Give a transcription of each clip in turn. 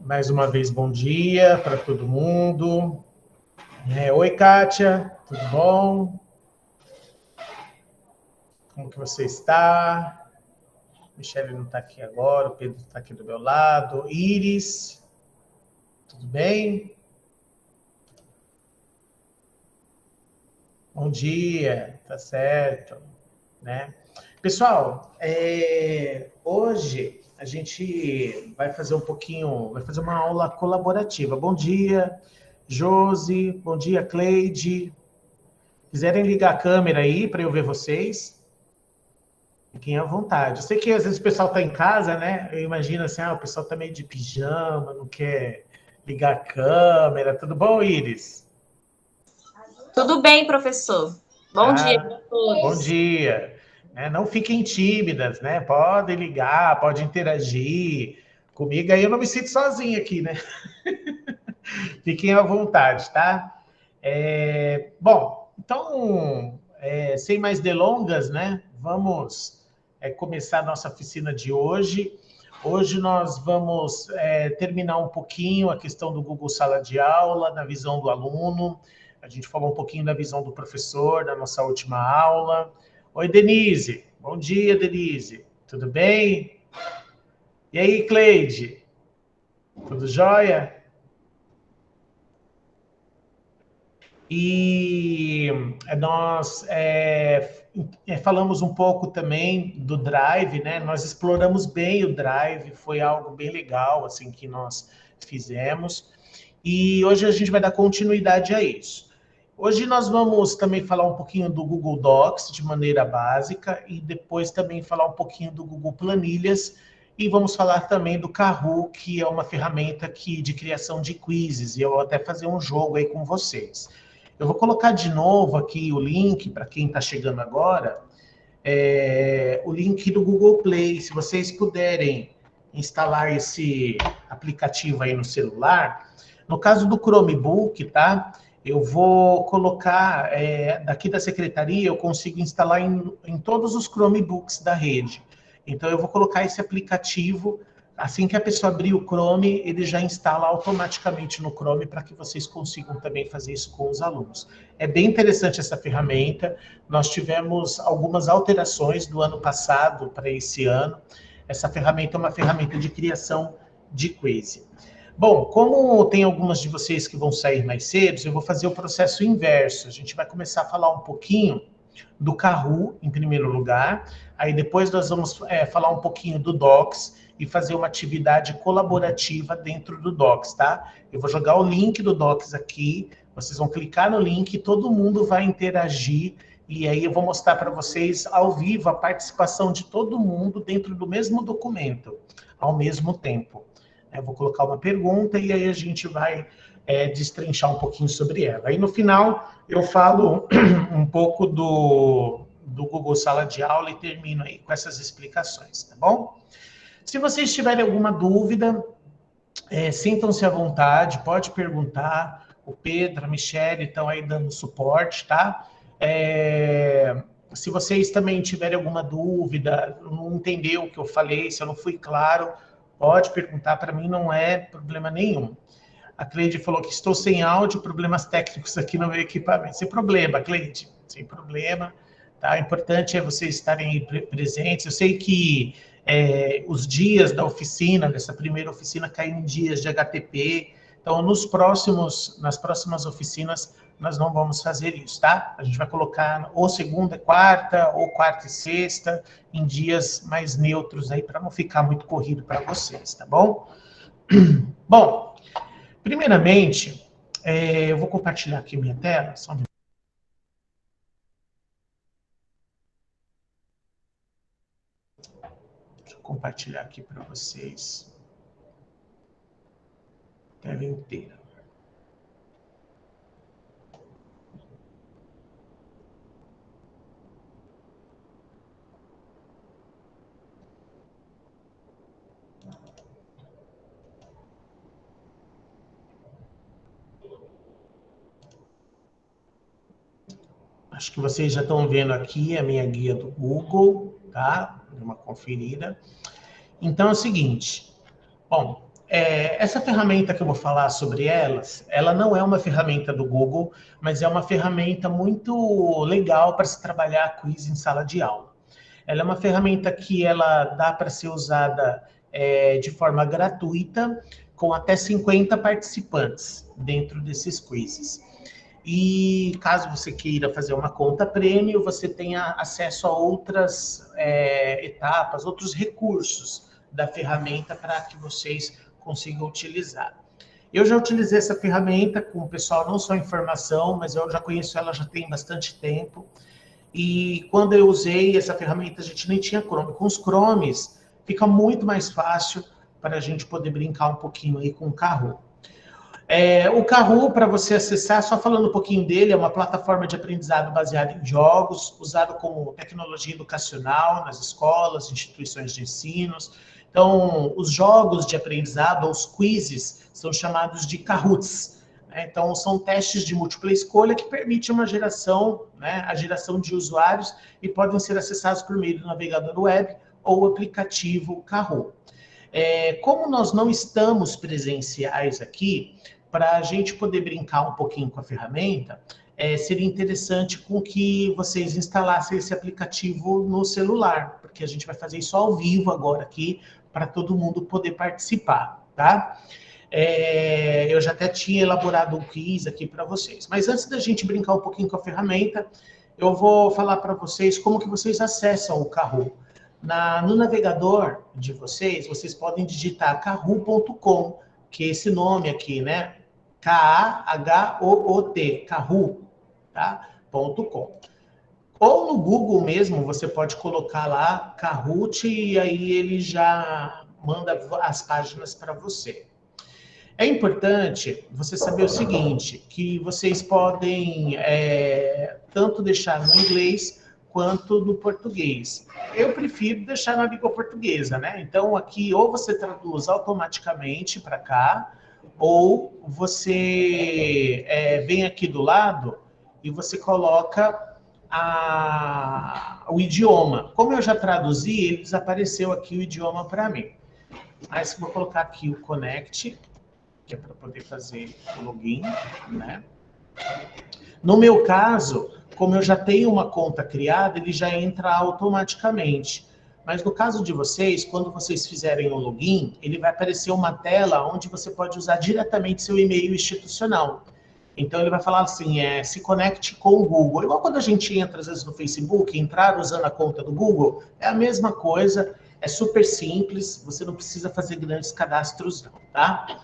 Mais uma vez, bom dia para todo mundo. Oi, Kátia, tudo bom? Como que você está? Michele não está aqui agora, o Pedro está aqui do meu lado. Iris, tudo bem? Bom dia, tá certo, né? Pessoal, hoje a gente vai fazer vai fazer uma aula colaborativa. Bom dia, Josi, bom dia, Cleide. Quiserem ligar a câmera aí para eu ver vocês, fiquem à vontade. Eu sei que às vezes o pessoal está em casa, né? Eu imagino assim, o pessoal está meio de pijama, não quer ligar a câmera. Tudo bom, Iris? Tudo bem, professor. Bom dia a Bom todos. dia. Não fiquem tímidas, né? Podem ligar, podem interagir comigo. Aí eu não me sinto sozinho aqui, né? Fiquem à vontade, tá? Bom, então, sem mais delongas, né? Vamos começar a nossa oficina de hoje. Hoje nós vamos terminar um pouquinho a questão do Google Sala de Aula, na visão do aluno. A gente falou um pouquinho da visão do professor, na nossa última aula. Oi, Denise. Bom dia, Denise. Tudo bem? E aí, Cleide? Tudo jóia? E nós falamos um pouco também do Drive, né? Nós exploramos bem o Drive, foi algo bem legal, assim, que nós fizemos. E hoje a gente vai dar continuidade a isso. Hoje nós vamos também falar um pouquinho do Google Docs de maneira básica e depois também falar um pouquinho do Google Planilhas e vamos falar também do Kahoot, que é uma ferramenta de criação de quizzes, e eu vou até fazer um jogo aí com vocês. Eu vou colocar de novo aqui o link para quem está chegando agora, o link do Google Play. Se vocês puderem instalar esse aplicativo aí no celular, no caso do Chromebook, tá? Eu vou colocar, daqui da secretaria, eu consigo instalar em todos os Chromebooks da rede. Então, eu vou colocar esse aplicativo. Assim que a pessoa abrir o Chrome, ele já instala automaticamente no Chrome para que vocês consigam também fazer isso com os alunos. É bem interessante essa ferramenta. Nós tivemos algumas alterações do ano passado para esse ano. Essa ferramenta é uma ferramenta de criação de quiz. Bom, como tem algumas de vocês que vão sair mais cedo, eu vou fazer o processo inverso. A gente vai começar a falar um pouquinho do Kahoot, em primeiro lugar. Aí depois nós vamos falar um pouquinho do Docs e fazer uma atividade colaborativa dentro do Docs, tá? Eu vou jogar o link do Docs aqui, vocês vão clicar no link e todo mundo vai interagir. E aí eu vou mostrar para vocês ao vivo a participação de todo mundo dentro do mesmo documento, ao mesmo tempo. Eu vou colocar uma pergunta e aí a gente vai destrinchar um pouquinho sobre ela. Aí no final eu falo um pouco do Google Sala de Aula e termino aí com essas explicações, tá bom? Se vocês tiverem alguma dúvida, sintam-se à vontade, pode perguntar. O Pedro, a Michelle estão aí dando suporte, tá? Se vocês também tiverem alguma dúvida, não entendeu o que eu falei, se eu não fui claro, pode perguntar, para mim não é problema nenhum. A Cleide falou que estou sem áudio, problemas técnicos aqui no meu equipamento. Sem problema, Cleide, sem problema. Tá? O importante é vocês estarem aí presentes. Eu sei que os dias da oficina, dessa primeira oficina, caem em dias de HTP. Então, nas próximas oficinas, nós não vamos fazer isso, tá? A gente vai colocar ou segunda, quarta, ou quarta e sexta, em dias mais neutros aí, para não ficar muito corrido para vocês, tá bom? Bom, primeiramente, eu vou compartilhar aqui minha tela, só um minuto. Deixa eu compartilhar aqui para vocês. Tela inteira. Acho que vocês já estão vendo aqui a minha guia do Google, tá? Dê uma conferida. Então é o seguinte, bom, Essa ferramenta que eu vou falar sobre ela não é uma ferramenta do Google, mas é uma ferramenta muito legal para se trabalhar quiz em sala de aula. Ela é uma ferramenta que ela dá para ser usada de forma gratuita, com até 50 participantes dentro desses quizzes. E caso você queira fazer uma conta premium, você tenha acesso a outras etapas, outros recursos da ferramenta para que vocês consigam utilizar. Eu já utilizei essa ferramenta com o pessoal, não só em formação, mas eu já conheço ela já tem bastante tempo. E quando eu usei essa ferramenta, a gente nem tinha Chrome. Com os Chromes, fica muito mais fácil para a gente poder brincar um pouquinho aí com o Kahoot. O Kahoot, para você acessar, só falando um pouquinho dele, é uma plataforma de aprendizado baseada em jogos, usado como tecnologia educacional nas escolas, instituições de ensino. Então, os jogos de aprendizado, os quizzes, são chamados de Kahoots. Então, são testes de múltipla escolha que permitem uma geração, a geração de usuários e podem ser acessados por meio do navegador web ou aplicativo Kahoot. Como nós não estamos presenciais aqui, para a gente poder brincar um pouquinho com a ferramenta, seria interessante com que vocês instalassem esse aplicativo no celular, porque a gente vai fazer isso ao vivo agora aqui, para todo mundo poder participar, tá? Eu já até tinha elaborado um quiz aqui para vocês. Mas antes da gente brincar um pouquinho com a ferramenta, eu vou falar para vocês como que vocês acessam o Kahoot. No navegador de vocês, vocês podem digitar kahoot.com, que é esse nome aqui, né? K-A-H-O-O-T, Kahoot, tá? .com. Ou no Google mesmo, você pode colocar lá Kahoot e aí ele já manda as páginas para você. É importante você saber o seguinte, que vocês podem tanto deixar no inglês quanto no português. Eu prefiro deixar na língua portuguesa, né? Então, aqui, ou você traduz automaticamente para cá, ou você vem aqui do lado e você coloca o idioma. Como eu já traduzi, ele desapareceu aqui o idioma para mim. Mas vou colocar aqui o Connect, que é para poder fazer o login, né? No meu caso, como eu já tenho uma conta criada, ele já entra automaticamente. Mas no caso de vocês, quando vocês fizerem o login, ele vai aparecer uma tela onde você pode usar diretamente seu e-mail institucional. Então ele vai falar assim, se conecte com o Google. Igual quando a gente entra às vezes no Facebook, entrar usando a conta do Google, é a mesma coisa, é super simples, você não precisa fazer grandes cadastros não, tá?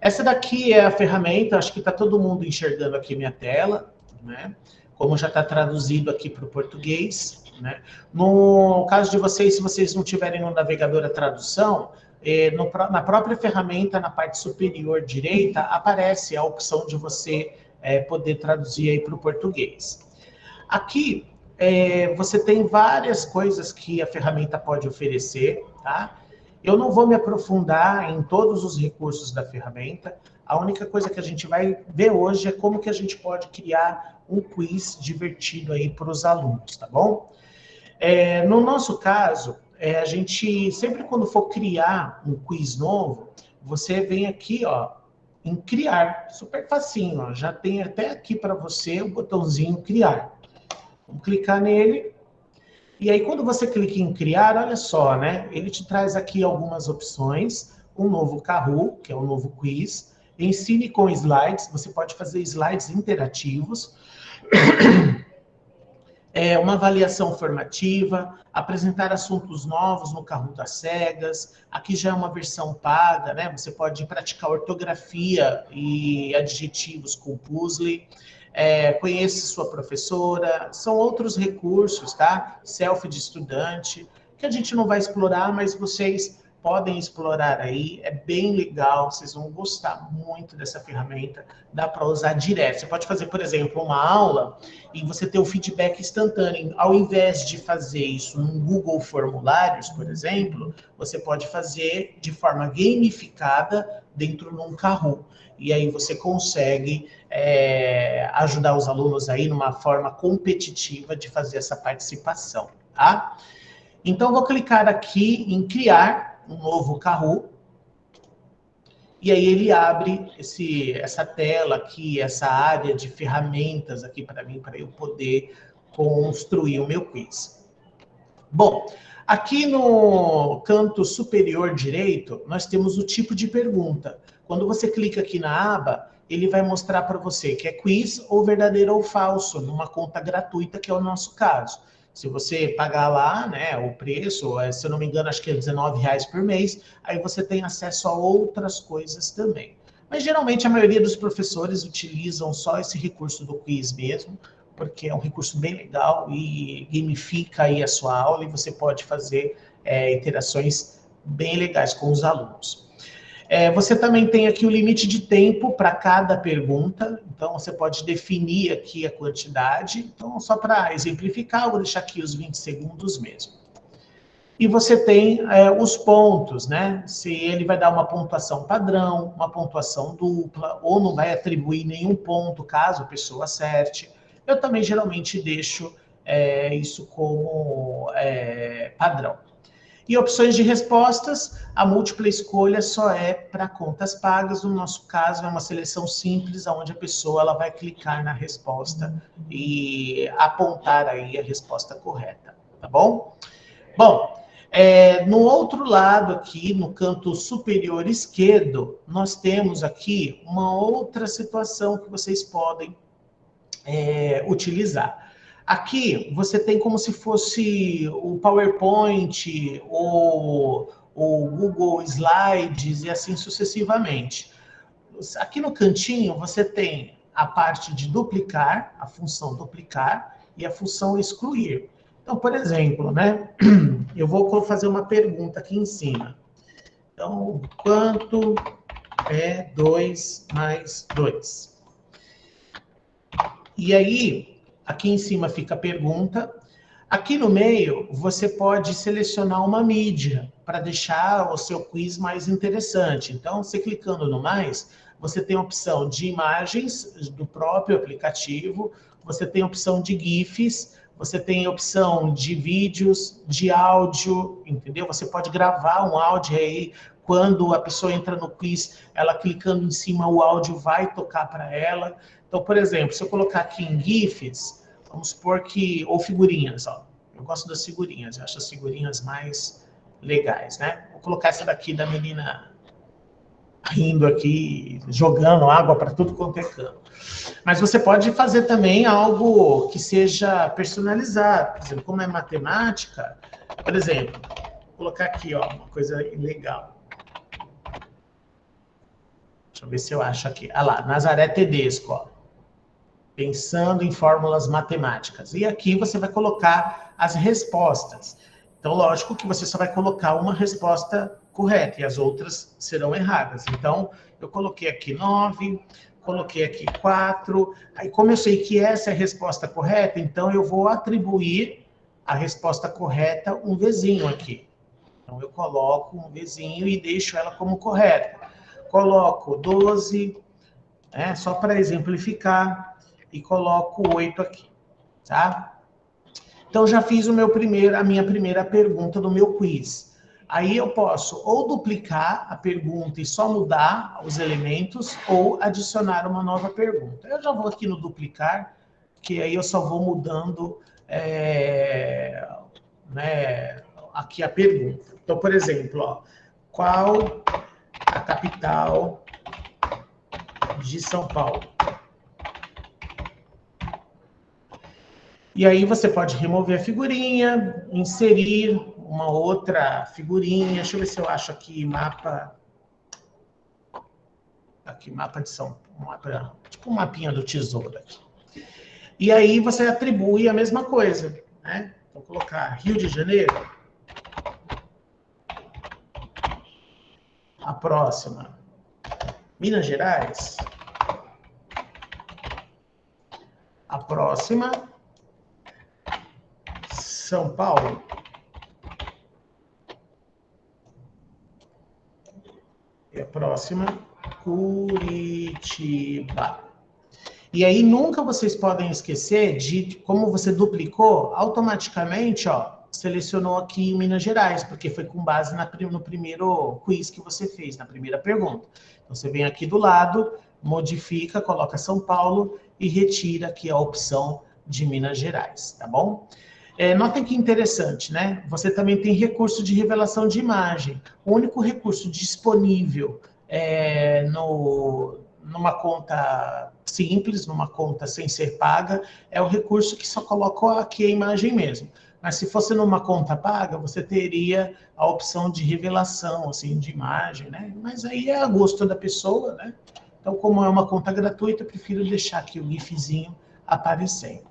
Essa daqui é a ferramenta, acho que está todo mundo enxergando aqui minha tela, né? Como já está traduzido aqui para o português, né? No caso de vocês, se vocês não tiverem no navegador a tradução, na própria ferramenta, na parte superior direita, aparece a opção de você poder traduzir aí para o português. Aqui, você tem várias coisas que a ferramenta pode oferecer, tá? Eu não vou me aprofundar em todos os recursos da ferramenta. A única coisa que a gente vai ver hoje é como que a gente pode criar um quiz divertido aí para os alunos, tá bom? No nosso caso, a gente, sempre quando for criar um quiz novo, você vem aqui, ó, em criar, super facinho, ó, já tem até aqui para você o botãozinho criar. Vamos clicar nele. E aí, quando você clica em criar, olha só, né? Ele te traz aqui algumas opções, um novo Kahoot, que é um novo quiz, ensine com slides, você pode fazer slides interativos, uma avaliação formativa, apresentar assuntos novos no Kahoot às cegas, aqui já é uma versão paga, né? Você pode praticar ortografia e adjetivos com puzzle, conheça sua professora, são outros recursos, tá? Selfie de estudante, que a gente não vai explorar, mas vocês podem explorar aí, é bem legal, vocês vão gostar muito dessa ferramenta, dá para usar direto. Você pode fazer, por exemplo, uma aula e você ter o feedback instantâneo. Ao invés de fazer isso no Google Formulários, por exemplo, você pode fazer de forma gamificada dentro de um Kahoot. E aí você consegue ajudar os alunos aí numa forma competitiva de fazer essa participação, tá? Então, vou clicar aqui em criar um novo Kahoot. E aí ele abre essa tela aqui, essa área de ferramentas aqui para mim, para eu poder construir o meu quiz. Bom, aqui no canto superior direito, nós temos o tipo de pergunta. Quando você clica aqui na aba, ele vai mostrar para você que é quiz ou verdadeiro ou falso, numa conta gratuita, que é o nosso caso. Se você pagar lá, né, o preço, se eu não me engano, acho que é R$19 por mês, aí você tem acesso a outras coisas também. Mas geralmente a maioria dos professores utilizam só esse recurso do quiz mesmo, porque é um recurso bem legal e gamifica aí a sua aula e você pode fazer interações bem legais com os alunos. Você também tem aqui o limite de tempo para cada pergunta, então você pode definir aqui a quantidade. Então, só para exemplificar, eu vou deixar aqui os 20 segundos mesmo. E você tem os pontos, né? Se ele vai dar uma pontuação padrão, uma pontuação dupla, ou não vai atribuir nenhum ponto caso a pessoa acerte. Eu também geralmente deixo isso como padrão. E opções de respostas, a múltipla escolha só é para contas pagas. No nosso caso, é uma seleção simples, onde a pessoa ela vai clicar na resposta e apontar aí a resposta correta, tá bom? Bom, no outro lado aqui, no canto superior esquerdo, nós temos aqui uma outra situação que vocês podem utilizar. Aqui você tem como se fosse o PowerPoint ou o Google Slides e assim sucessivamente. Aqui no cantinho você tem a parte de duplicar, a função duplicar e a função excluir. Então, por exemplo, né, eu vou fazer uma pergunta aqui em cima. Então, quanto é 2 mais 2? E aí, aqui em cima fica a pergunta. Aqui no meio, você pode selecionar uma mídia para deixar o seu quiz mais interessante. Então, você clicando no mais, você tem a opção de imagens do próprio aplicativo, você tem a opção de GIFs, você tem a opção de vídeos, de áudio, entendeu? Você pode gravar um áudio aí, quando a pessoa entra no quiz, ela clicando em cima, o áudio vai tocar para ela. Então, por exemplo, se eu colocar aqui em GIFs, vamos supor que... Ou figurinhas, ó. Eu gosto das figurinhas, eu acho as figurinhas mais legais, né? Vou colocar essa daqui da menina rindo aqui, jogando água para tudo quanto é canto. Mas você pode fazer também algo que seja personalizado. Por exemplo, como é matemática, por exemplo, vou colocar aqui, ó, uma coisa legal. Deixa eu ver se eu acho aqui. Ah lá, Nazaré Tedesco, ó. Pensando em fórmulas matemáticas. E aqui você vai colocar as respostas. Então, lógico que você só vai colocar uma resposta correta e as outras serão erradas. Então, eu coloquei aqui 9, coloquei aqui 4. Aí, como eu sei que essa é a resposta correta, então eu vou atribuir a resposta correta um Vzinho aqui. Então, eu coloco um Vzinho e deixo ela como correta. Coloco 12, só para exemplificar, e coloco 8 aqui, tá? Então, já fiz a minha primeira pergunta do meu quiz. Aí eu posso ou duplicar a pergunta e só mudar os elementos, ou adicionar uma nova pergunta. Eu já vou aqui no duplicar, que aí eu só vou mudando aqui a pergunta. Então, por exemplo, ó, qual a capital de São Paulo? E aí você pode remover a figurinha, inserir uma outra figurinha. Deixa eu ver se eu acho aqui mapa. Aqui, mapa de São Paulo. Tipo um mapinha do tesouro aqui. E aí você atribui a mesma coisa, né? Vou colocar Rio de Janeiro. A próxima. Minas Gerais. A próxima. São Paulo. E a próxima, Curitiba. E aí nunca vocês podem esquecer de, como você duplicou, automaticamente, ó, selecionou aqui em Minas Gerais, porque foi com base no primeiro quiz que você fez, na primeira pergunta. Então, você vem aqui do lado, modifica, coloca São Paulo e retira aqui a opção de Minas Gerais, tá bom? Notem que interessante, né? Você também tem recurso de revelação de imagem. O único recurso disponível numa conta simples, numa conta sem ser paga, é o recurso que só coloca aqui a imagem mesmo. Mas se fosse numa conta paga, você teria a opção de revelação, assim, de imagem, né? Mas aí é a gosto da pessoa, né? Então, como é uma conta gratuita, eu prefiro deixar aqui o gifzinho aparecendo.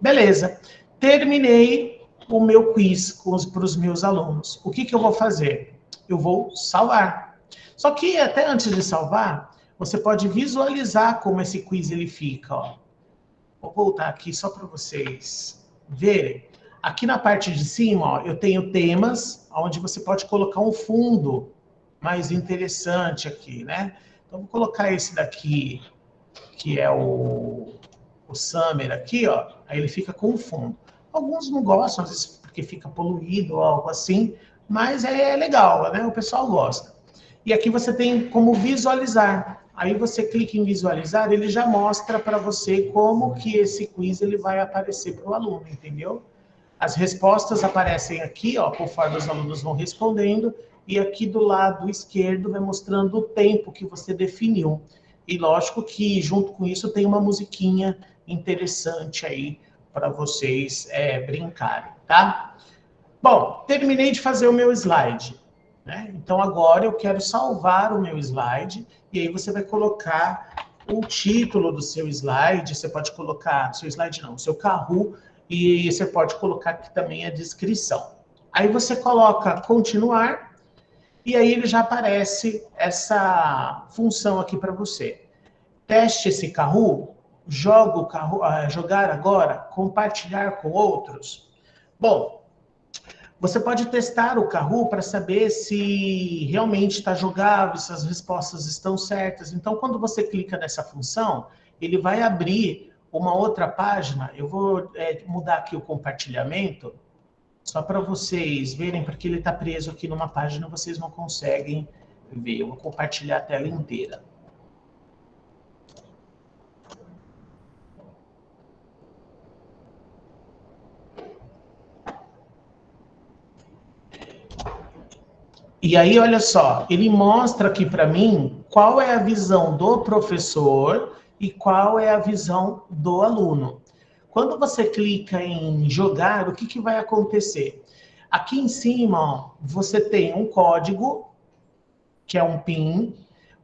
Beleza. Terminei o meu quiz para os meus alunos. O que eu vou fazer? Eu vou salvar. Só que até antes de salvar, você pode visualizar como esse quiz ele fica. Ó. Vou voltar aqui só para vocês verem. Aqui na parte de cima, ó, eu tenho temas, onde você pode colocar um fundo mais interessante aqui, né? Então, vou colocar esse daqui, que é o Summer aqui, ó, aí ele fica com o fundo. Alguns não gostam, às vezes porque fica poluído ou algo assim, mas é legal, né? O pessoal gosta. E aqui você tem como visualizar. Aí você clica em visualizar, ele já mostra para você como que esse quiz ele vai aparecer para o aluno, entendeu? As respostas aparecem aqui, ó, conforme os alunos vão respondendo, e aqui do lado esquerdo vai mostrando o tempo que você definiu. E lógico que junto com isso tem uma musiquinha interessante aí para vocês brincarem, tá? Bom, terminei de fazer o meu slide, né? Então agora eu quero salvar o meu slide e aí você vai colocar o título do seu slide, você pode colocar, seu slide não, o seu Kahoot, e você pode colocar aqui também a descrição. Aí você coloca continuar e aí ele já aparece essa função aqui para você. Teste esse Kahoot, joga o Kahoot, jogar agora, compartilhar com outros. Bom, você pode testar o Kahoot para saber se realmente está jogável, se as respostas estão certas. Então, quando você clica nessa função, ele vai abrir uma outra página. Eu vou mudar aqui o compartilhamento, só para vocês verem, porque ele está preso aqui numa página, vocês não conseguem ver. Eu vou compartilhar a tela inteira. E aí, olha só, ele mostra aqui para mim qual é a visão do professor e qual é a visão do aluno. Quando você clica em jogar, o que vai acontecer? Aqui em cima, ó, você tem um código, que é um PIN,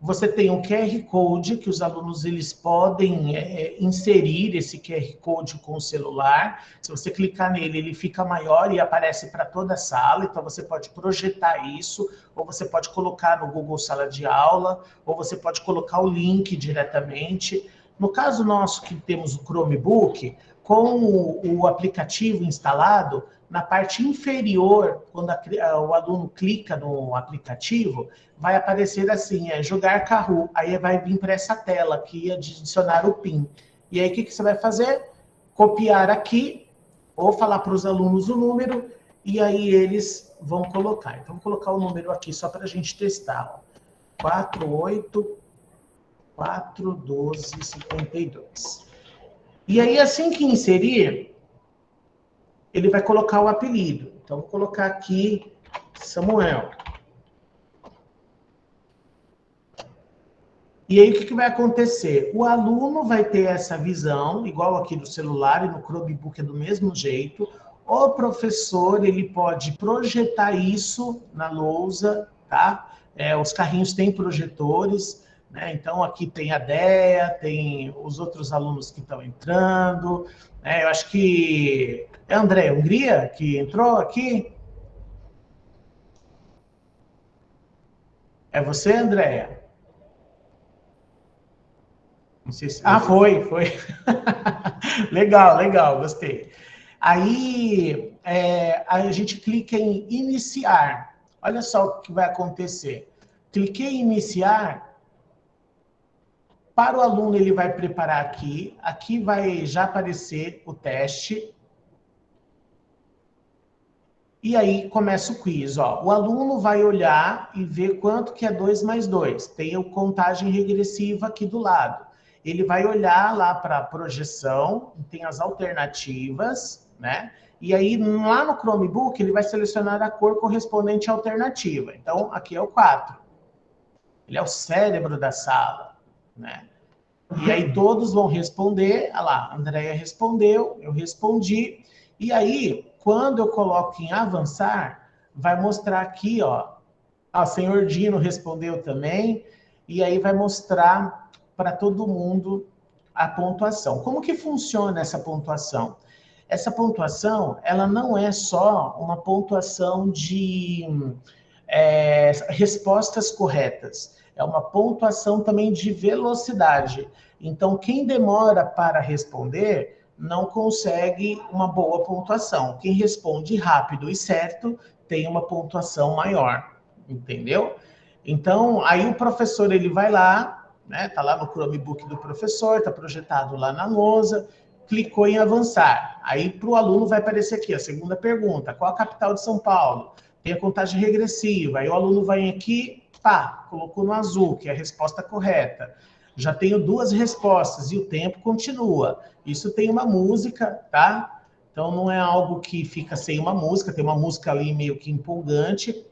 você tem um QR Code, que os alunos eles podem inserir esse QR Code com o celular. Se você clicar nele, ele fica maior e aparece para toda a sala. Então, você pode projetar isso, ou você pode colocar no Google Sala de Aula, ou você pode colocar o link diretamente. No caso nosso, que temos o Chromebook, com o aplicativo instalado, na parte inferior, quando o aluno clica no aplicativo, vai aparecer assim, jogar Kahoot. Aí vai vir para essa tela aqui, adicionar o PIN. E aí, o que você vai fazer? Copiar aqui, ou falar para os alunos o número, e aí eles vão colocar. Então, vou colocar o número aqui só para a gente testar. Ó. 4841252. E aí, assim que inserir, ele vai colocar o apelido. Então, vou colocar aqui Samuel. E aí, o que vai acontecer? O aluno vai ter essa visão, igual aqui do celular, e no Chromebook é do mesmo jeito. O professor, ele pode projetar isso na lousa, tá? Os carrinhos têm projetores, né? Então, aqui tem a Dea, tem os outros alunos que estão entrando. Eu acho que é André Hungria que entrou aqui. É você, Andréia? Não sei se... Ah, foi. Legal, gostei. Aí a gente clica em iniciar. Olha só o que vai acontecer. Cliquei em iniciar. Para o aluno, ele vai preparar aqui. Aqui vai já aparecer o teste. E aí começa o quiz, ó. O aluno vai olhar e ver quanto que é 2 mais 2. Tem a contagem regressiva aqui do lado. Ele vai olhar lá para a projeção, tem as alternativas, né? E aí, lá no Chromebook, ele vai selecionar a cor correspondente à alternativa. Então, aqui é o 4. Ele é o cérebro da sala, né? E aí todos vão responder. Olha lá, a Andrea respondeu, eu respondi. E aí, quando eu coloco em avançar, vai mostrar aqui, ó. O senhor Dino respondeu também. E aí vai mostrar para todo mundo a pontuação. Como que funciona essa pontuação? Essa pontuação, ela não é só uma pontuação de respostas corretas. É uma pontuação também de velocidade. Então, quem demora para responder não consegue uma boa pontuação. Quem responde rápido e certo tem uma pontuação maior, entendeu? Então, aí o professor ele vai lá, né? Tá lá no Chromebook do professor, tá projetado lá na lousa, clicou em avançar. Aí para o aluno vai aparecer aqui a segunda pergunta: qual a capital de São Paulo? Tem a contagem regressiva. Aí o aluno vai aqui, pá, colocou no azul, que é a resposta correta. Já tenho 2 respostas e o tempo continua. Isso tem uma música, tá? Então não é algo que fica sem uma música, tem uma música ali meio que empolgante.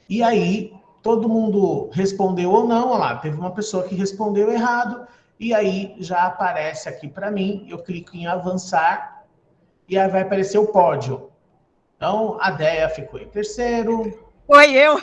E aí todo mundo respondeu ou não, olha lá, teve uma pessoa que respondeu errado, e aí já aparece aqui para mim, eu clico em avançar, e aí vai aparecer o pódio. Então, a Déia ficou em terceiro. Foi eu.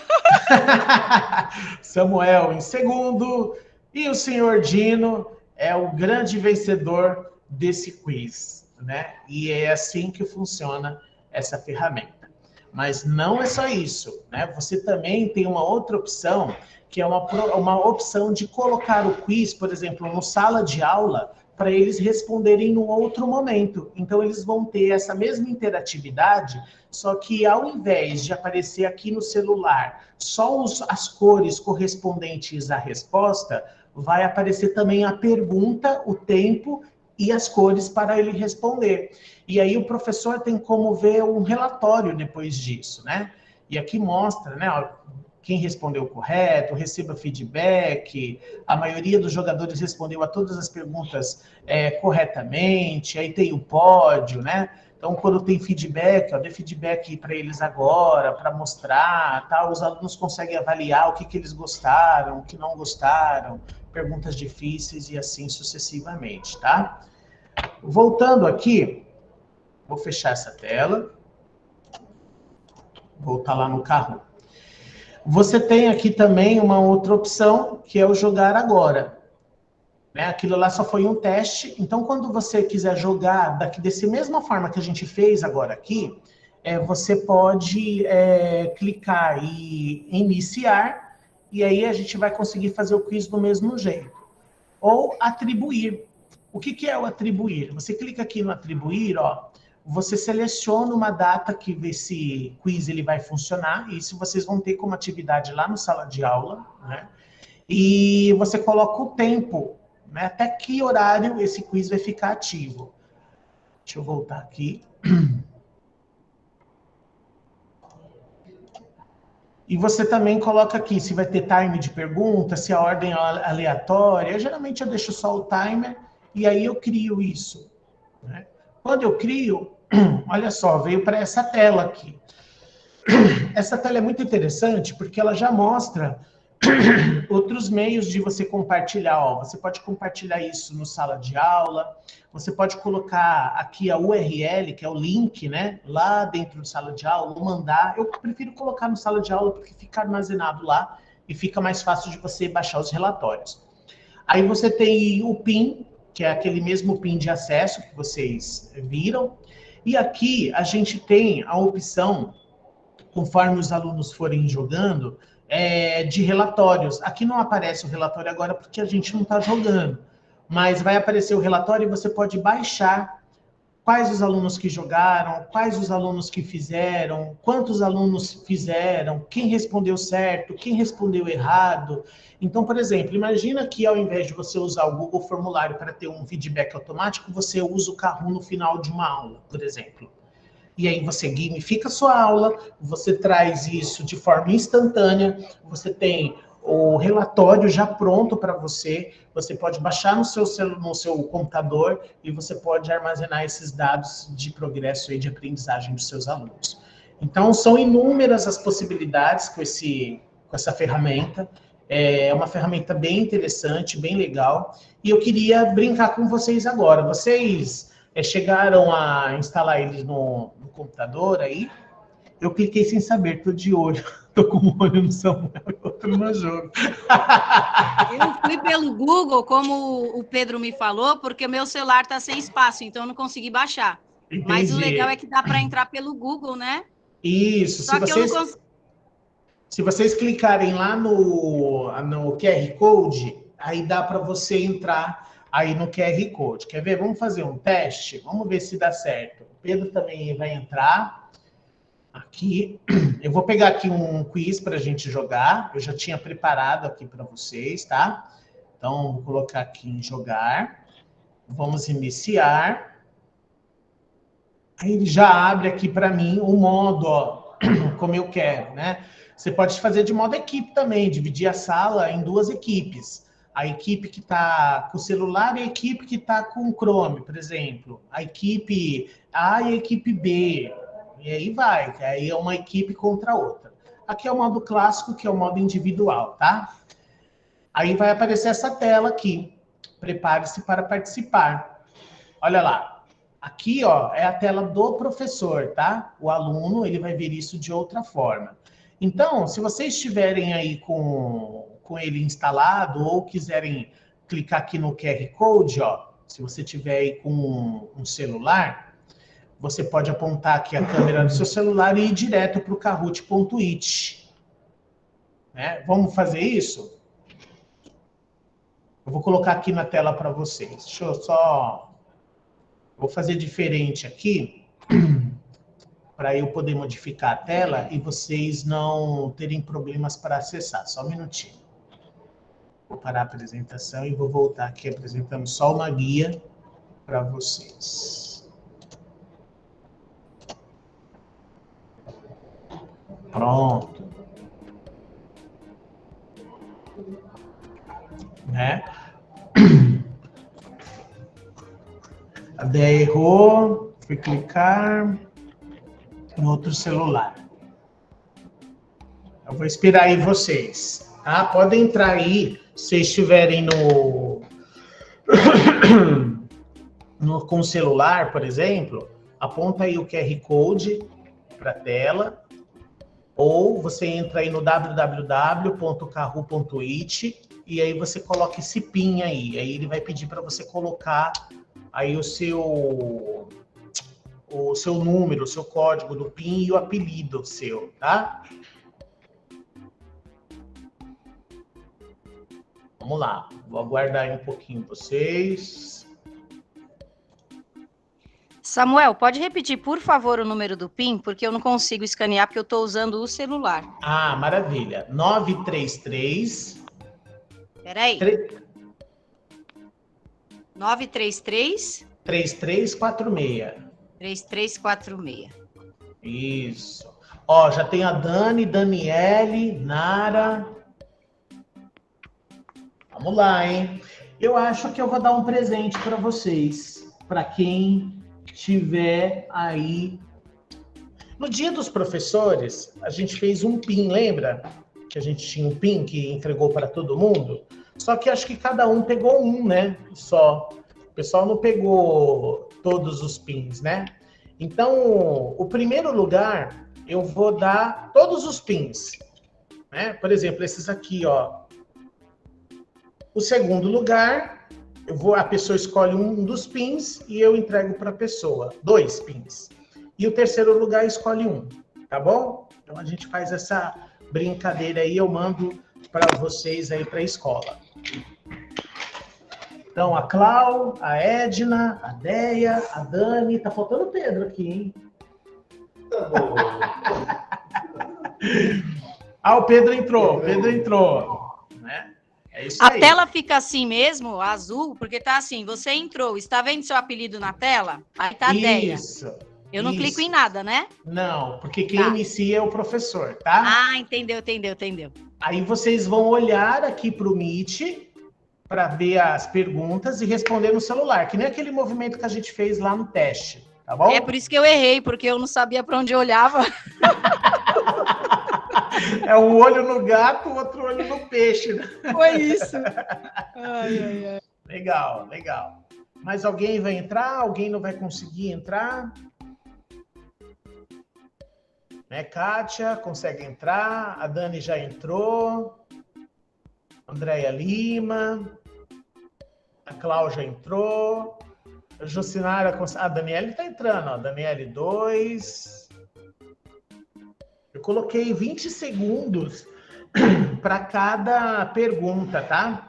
Samuel em segundo. E o senhor Dino é o grande vencedor desse quiz, né? E é assim que funciona essa ferramenta. Mas não é só isso, né? Você também tem uma outra opção, que é uma opção de colocar o quiz, por exemplo, no sala de aula, para eles responderem num outro momento. Então, eles vão ter essa mesma interatividade, só que ao invés de aparecer aqui no celular só as cores correspondentes à resposta, vai aparecer também a pergunta, o tempo e as cores para ele responder. E aí o professor tem como ver um relatório depois disso, né? E aqui mostra, né? Quem respondeu correto, receba feedback, a maioria dos jogadores respondeu a todas as perguntas corretamente, aí tem o pódio, né? Então, quando tem feedback, dê feedback para eles agora, para mostrar, tá? Os alunos conseguem avaliar o que eles gostaram, o que não gostaram, perguntas difíceis e assim sucessivamente, tá? Voltando aqui, vou fechar essa tela, voltar lá no carro. Você tem aqui também uma outra opção, que é o jogar agora. Né? Aquilo lá só foi um teste, então quando você quiser jogar dessa mesma forma que a gente fez agora aqui, você pode clicar em iniciar, e aí a gente vai conseguir fazer o quiz do mesmo jeito. Ou atribuir. O que é o atribuir? Você clica aqui no atribuir, ó, você seleciona uma data que esse quiz ele vai funcionar, e isso vocês vão ter como atividade lá no sala de aula, né? E você coloca o tempo, né? Até que horário esse quiz vai ficar ativo. Deixa eu voltar aqui. E você também coloca aqui se vai ter time de pergunta, se a ordem é aleatória. Geralmente eu deixo só o timer e aí eu crio isso, né? Quando eu crio, olha só, veio para essa tela aqui. Essa tela é muito interessante porque ela já mostra outros meios de você compartilhar. Ó, você pode compartilhar isso no sala de aula, você pode colocar aqui a URL, que é o link, né, lá dentro do sala de aula, ou mandar. Eu prefiro colocar no sala de aula porque fica armazenado lá e fica mais fácil de você baixar os relatórios. Aí você tem o PIN, que é aquele mesmo PIN de acesso que vocês viram. E aqui a gente tem a opção, conforme os alunos forem jogando, de relatórios. Aqui não aparece o relatório agora porque a gente não está jogando, mas vai aparecer o relatório e você pode baixar quais os alunos que jogaram, quais os alunos que fizeram, quantos alunos fizeram, quem respondeu certo, quem respondeu errado. Então, por exemplo, imagina que ao invés de você usar o Google Formulário para ter um feedback automático, você usa o Kahoot no final de uma aula, por exemplo. e aí você gamifica a sua aula, você traz isso de forma instantânea, você tem o relatório já pronto para você, você pode baixar no seu computador e você pode armazenar esses dados de progresso e de aprendizagem dos seus alunos. Então, são inúmeras as possibilidades com essa ferramenta. É uma ferramenta bem interessante, bem legal. E eu queria brincar com vocês agora. Vocês chegaram a instalar eles no computador aí? Eu cliquei sem saber, tô de olho. Tô com um olho no Samuel e outro no jogo. Eu fui pelo Google, como o Pedro me falou, porque o meu celular tá sem espaço, então eu não consegui baixar. Entendi. Mas o legal é que dá para entrar pelo Google, né? Isso. Só que eu não consigo. Se vocês clicarem lá no QR Code, aí dá para você entrar aí no QR Code. Quer ver? Vamos fazer um teste? Vamos ver se dá certo. O Pedro também vai entrar aqui. Eu vou pegar aqui um quiz para a gente jogar. Eu já tinha preparado aqui para vocês, tá? Então, vou colocar aqui em jogar. Vamos iniciar. Aí ele já abre aqui para mim o modo, ó, como eu quero, né? Você pode fazer de modo equipe também, dividir a sala em duas equipes. A equipe que está com o celular e a equipe que está com o Chrome, por exemplo. A equipe A e a equipe B. E aí vai, aí é uma equipe contra a outra. Aqui é o modo clássico, que é o modo individual, tá? Aí vai aparecer essa tela aqui. Prepare-se para participar. Olha lá. Aqui, ó, é a tela do professor, tá? O aluno, ele vai ver isso de outra forma. Então, se vocês estiverem aí com ele instalado ou quiserem clicar aqui no QR Code, ó, se você tiver aí com um celular, você pode apontar aqui a câmera do seu celular e ir direto para o Kahoot.it. Né? Vamos fazer isso? Eu vou colocar aqui na tela para vocês. Deixa eu só... Vou fazer diferente aqui, para eu poder modificar a tela e vocês não terem problemas para acessar. Só um minutinho. Vou parar a apresentação e vou voltar aqui apresentando só uma guia para vocês. Pronto. Né? A Déia errou, fui clicar no outro celular. Eu vou esperar aí vocês, tá? Podem entrar aí, se vocês estiverem com o celular, por exemplo, aponta aí o QR Code para a tela, ou você entra aí no www.kahoot.it e aí você coloca esse PIN aí ele vai pedir para você colocar aí o seu número, o seu código do PIN e o apelido seu, tá? Vamos lá, vou aguardar aí um pouquinho vocês. Samuel, pode repetir, por favor, o número do PIN, porque eu não consigo escanear, porque eu estou usando o celular. Ah, maravilha. 933... Peraí. 933... 3346. 3346. Isso. Ó, já tem a Dani, Daniele, Nara. Vamos lá, hein? Eu acho que eu vou dar um presente para vocês, para quem tiver aí. No Dia dos Professores, a gente fez um PIN, lembra? Que a gente tinha um PIN que entregou para todo mundo. Só que acho que cada um pegou um, né? Só. O pessoal não pegou todos os PINs, né? Então, o primeiro lugar, eu vou dar todos os PINs. Né? Por exemplo, esses aqui, ó. O segundo lugar, a pessoa escolhe um dos PINs e eu entrego para a pessoa. 2 PINs. E o terceiro lugar escolhe um. Tá bom? Então, a gente faz essa brincadeira aí, eu mando para vocês aí para a escola. Então, a Clau, a Edna, a Déia, a Dani. Tá faltando o Pedro aqui, hein? Tá bom. Ah, o Pedro entrou. Né? É isso aí. A tela fica assim mesmo, azul, porque tá assim, você entrou, está vendo seu apelido na tela? Aí tá a Déia. Isso. Eu não Isso. clico em nada, né? Não, porque quem Tá. inicia é o professor, tá? Ah, entendeu. Aí vocês vão olhar aqui para o Meet para ver as perguntas e responder no celular, que nem aquele movimento que a gente fez lá no teste, tá bom? É por isso que eu errei, porque eu não sabia para onde eu olhava. É um olho no gato, o outro olho no peixe, né? Foi isso. Ai. Legal. Mas alguém vai entrar? Alguém não vai conseguir entrar? Né, Kátia, consegue entrar? A Dani já entrou. Andréia Lima. A Cláudia entrou. A Jocinara... A Daniele está entrando, ó. Daniele 2. Eu coloquei 20 segundos para cada pergunta, tá?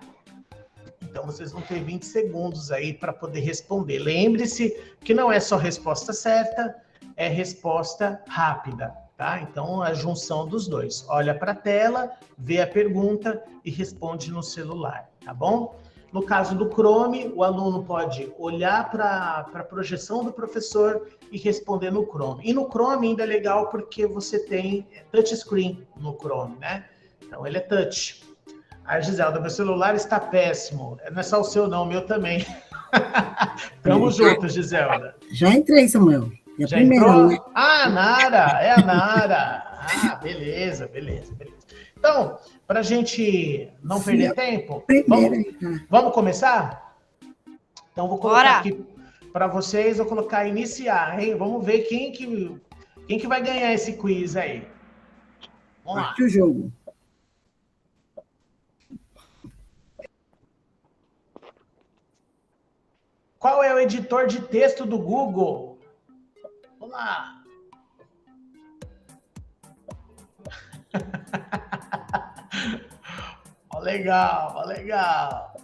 Então, vocês vão ter 20 segundos aí para poder responder. Lembre-se que não é só resposta certa, é resposta rápida, tá? Então, a junção dos dois. Olha para a tela, vê a pergunta e responde no celular, tá bom? No caso do Chrome, o aluno pode olhar para a projeção do professor e responder no Chrome. E no Chrome ainda é legal porque você tem touchscreen no Chrome, né? Então, ele é touch. A Giselda, meu celular está péssimo. Não é só o seu, não, o meu também. Tamo junto, Giselda. Já entrei, Samuel. É a Já primeira, entrou? né? Ah, Nara, é a Nara. Ah, beleza. Então, para a gente não perder tempo, vamos começar? Então, vou colocar aqui para vocês, vou colocar iniciar, hein? Vamos ver quem que vai ganhar esse quiz aí. Vamos lá. Parte o jogo. Qual é o editor de texto do Google? Vamos lá. Ó, legal.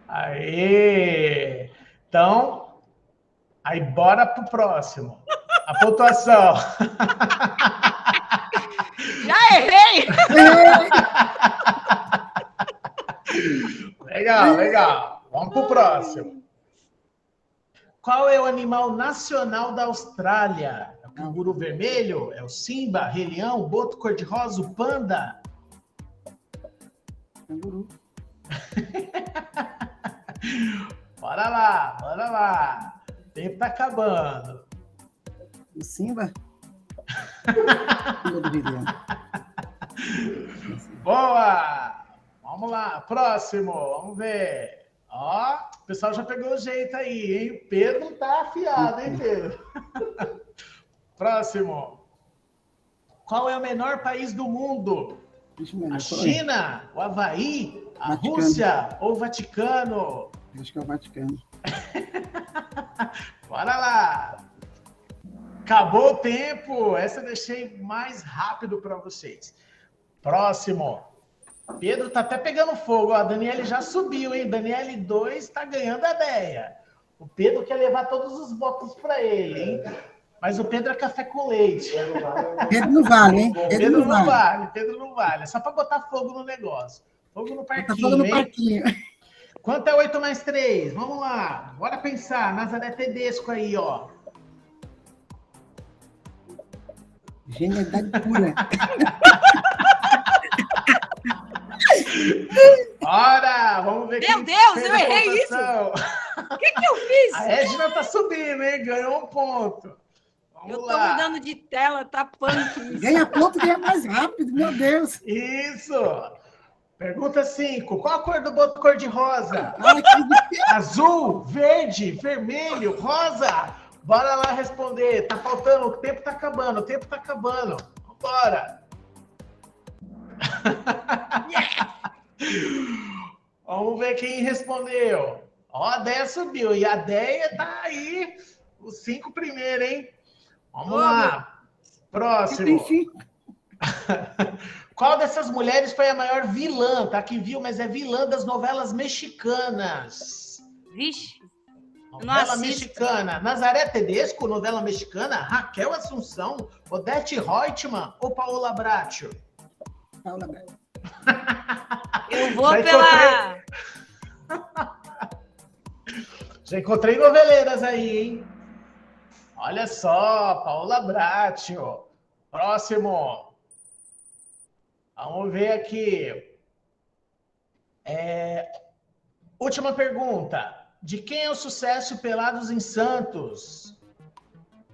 Aê! Então, aí bora pro próximo. A pontuação. Já errei! Legal. Vamos pro próximo. Qual é o animal nacional da Austrália? É o canguru vermelho? É o simba, rei leão, boto cor-de-rosa, o panda? Canguru. Bora lá. O tempo tá acabando. O Simba? Simba do Rio de Janeiro. Boa! Vamos lá, próximo, vamos ver. Ó, o pessoal já pegou o jeito aí, hein? O Pedro tá afiado, hein, Pedro? Próximo. Qual é o menor país do mundo? A China, o Havaí, a Rússia ou o Vaticano? Acho que é o Vaticano. Bora lá! Acabou o tempo. Essa eu deixei mais rápido para vocês. Próximo. Pedro tá até pegando fogo. Ó, a Daniele já subiu, hein? Daniele 2 tá ganhando a ideia. O Pedro quer levar todos os votos para ele, hein? Mas o Pedro é café com leite. Pedro não vale, hein? Pedro não vale. É só para botar fogo no negócio. Fogo no parquinho, tá fogo no parquinho. Quanto é 8 mais 3? Vamos lá. Bora pensar. Nazaré Tedesco aí, ó. Genialidade pura. Bora! Vamos ver Meu Deus, eu errei isso! O que eu fiz? A Edna tá subindo, hein? Ganhou um ponto. Eu tô mudando de tela, tá punk. Ganha ponto, ganha mais rápido, meu Deus. Isso! Pergunta 5. Qual a cor do boto cor-de-rosa? Azul, verde, vermelho, rosa? Bora lá responder. Tá faltando, o tempo tá acabando, Vambora! Vamos ver quem respondeu. Ó, a Deia subiu. E a Deia tá aí, os 5 primeiros, hein? Vamos lá. Próximo. Qual dessas mulheres foi a maior vilã? Tá aqui, viu? Mas é vilã das novelas mexicanas. Vixe. Novela mexicana. Nazaré Tedesco, novela mexicana. Raquel Assunção, Odete Reutemann ou Paola Bracho? Eu vou pela... Já encontrei noveleiras aí, hein? Olha só, Paula Bracho. Próximo. Vamos ver aqui. Última pergunta. De quem é o sucesso Pelados em Santos?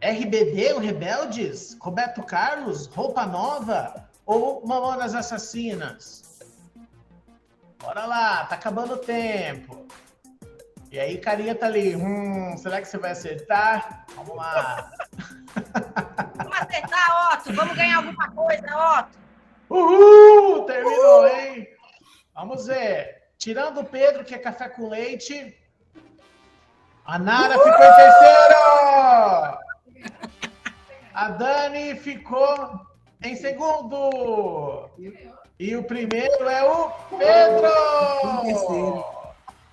RBD, o Rebeldes? Roberto Carlos? Roupa Nova? Ou Mamonas Assassinas? Bora lá, tá acabando o tempo. E aí, carinha tá ali. Será que você vai acertar? Vamos lá. Vamos acertar, Otto. Vamos ganhar alguma coisa, Otto. Uhul! Terminou, hein? Vamos ver. Tirando o Pedro, que é café com leite, a Nara ficou em terceiro! A Dani ficou em segundo! E o primeiro é o Pedro!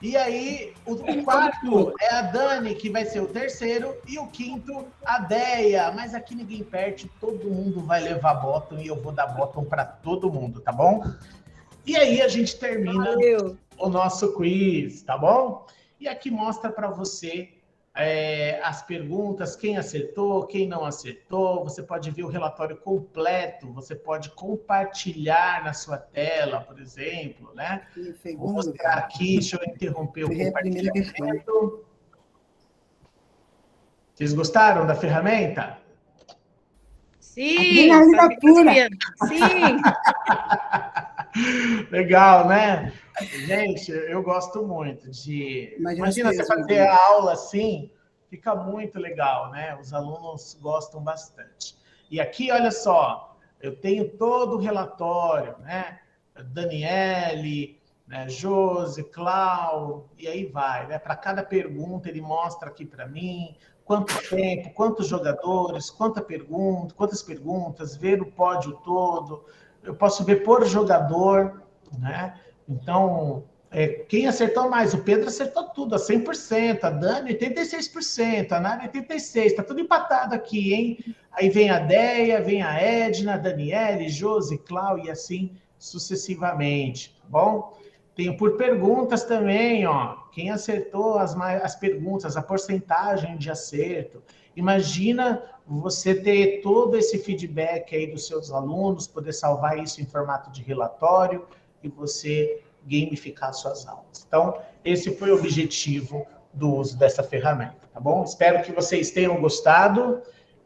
E aí, o quarto é a Dani, que vai ser o terceiro, e o quinto, a Deia. Mas aqui ninguém perde, todo mundo vai levar bottom e eu vou dar bottom para todo mundo, tá bom? E aí a gente termina o nosso quiz, tá bom? E aqui mostra para você as perguntas, quem acertou, quem não acertou. Você pode ver o relatório completo, você pode compartilhar na sua tela, por exemplo, né? Vou mostrar aqui, deixa eu interromper o compartilhamento. Vocês gostaram da ferramenta? Sim, sim. Legal, né? Gente, eu gosto muito de... Imagina você fazer a aula assim, fica muito legal, né? Os alunos gostam bastante. E aqui, olha só, eu tenho todo o relatório, né? Daniele, né? Josi, Clau, e aí vai, né? Para cada pergunta, ele mostra aqui para mim quanto tempo, quantos jogadores, quantas perguntas, ver o pódio todo. Eu posso ver por jogador, né? Então, quem acertou mais? O Pedro acertou tudo, a 100%, a Dani 86%, a Nara 86%, está tudo empatado aqui, hein? Aí vem a Deia, vem a Edna, a Daniele, Josi, Clau e assim sucessivamente, tá bom? Tenho por perguntas também, ó. Quem acertou as perguntas, a porcentagem de acerto. Imagina você ter todo esse feedback aí dos seus alunos, poder salvar isso em formato de relatório e você gamificar suas aulas. Então, esse foi o objetivo do uso dessa ferramenta, tá bom? Espero que vocês tenham gostado,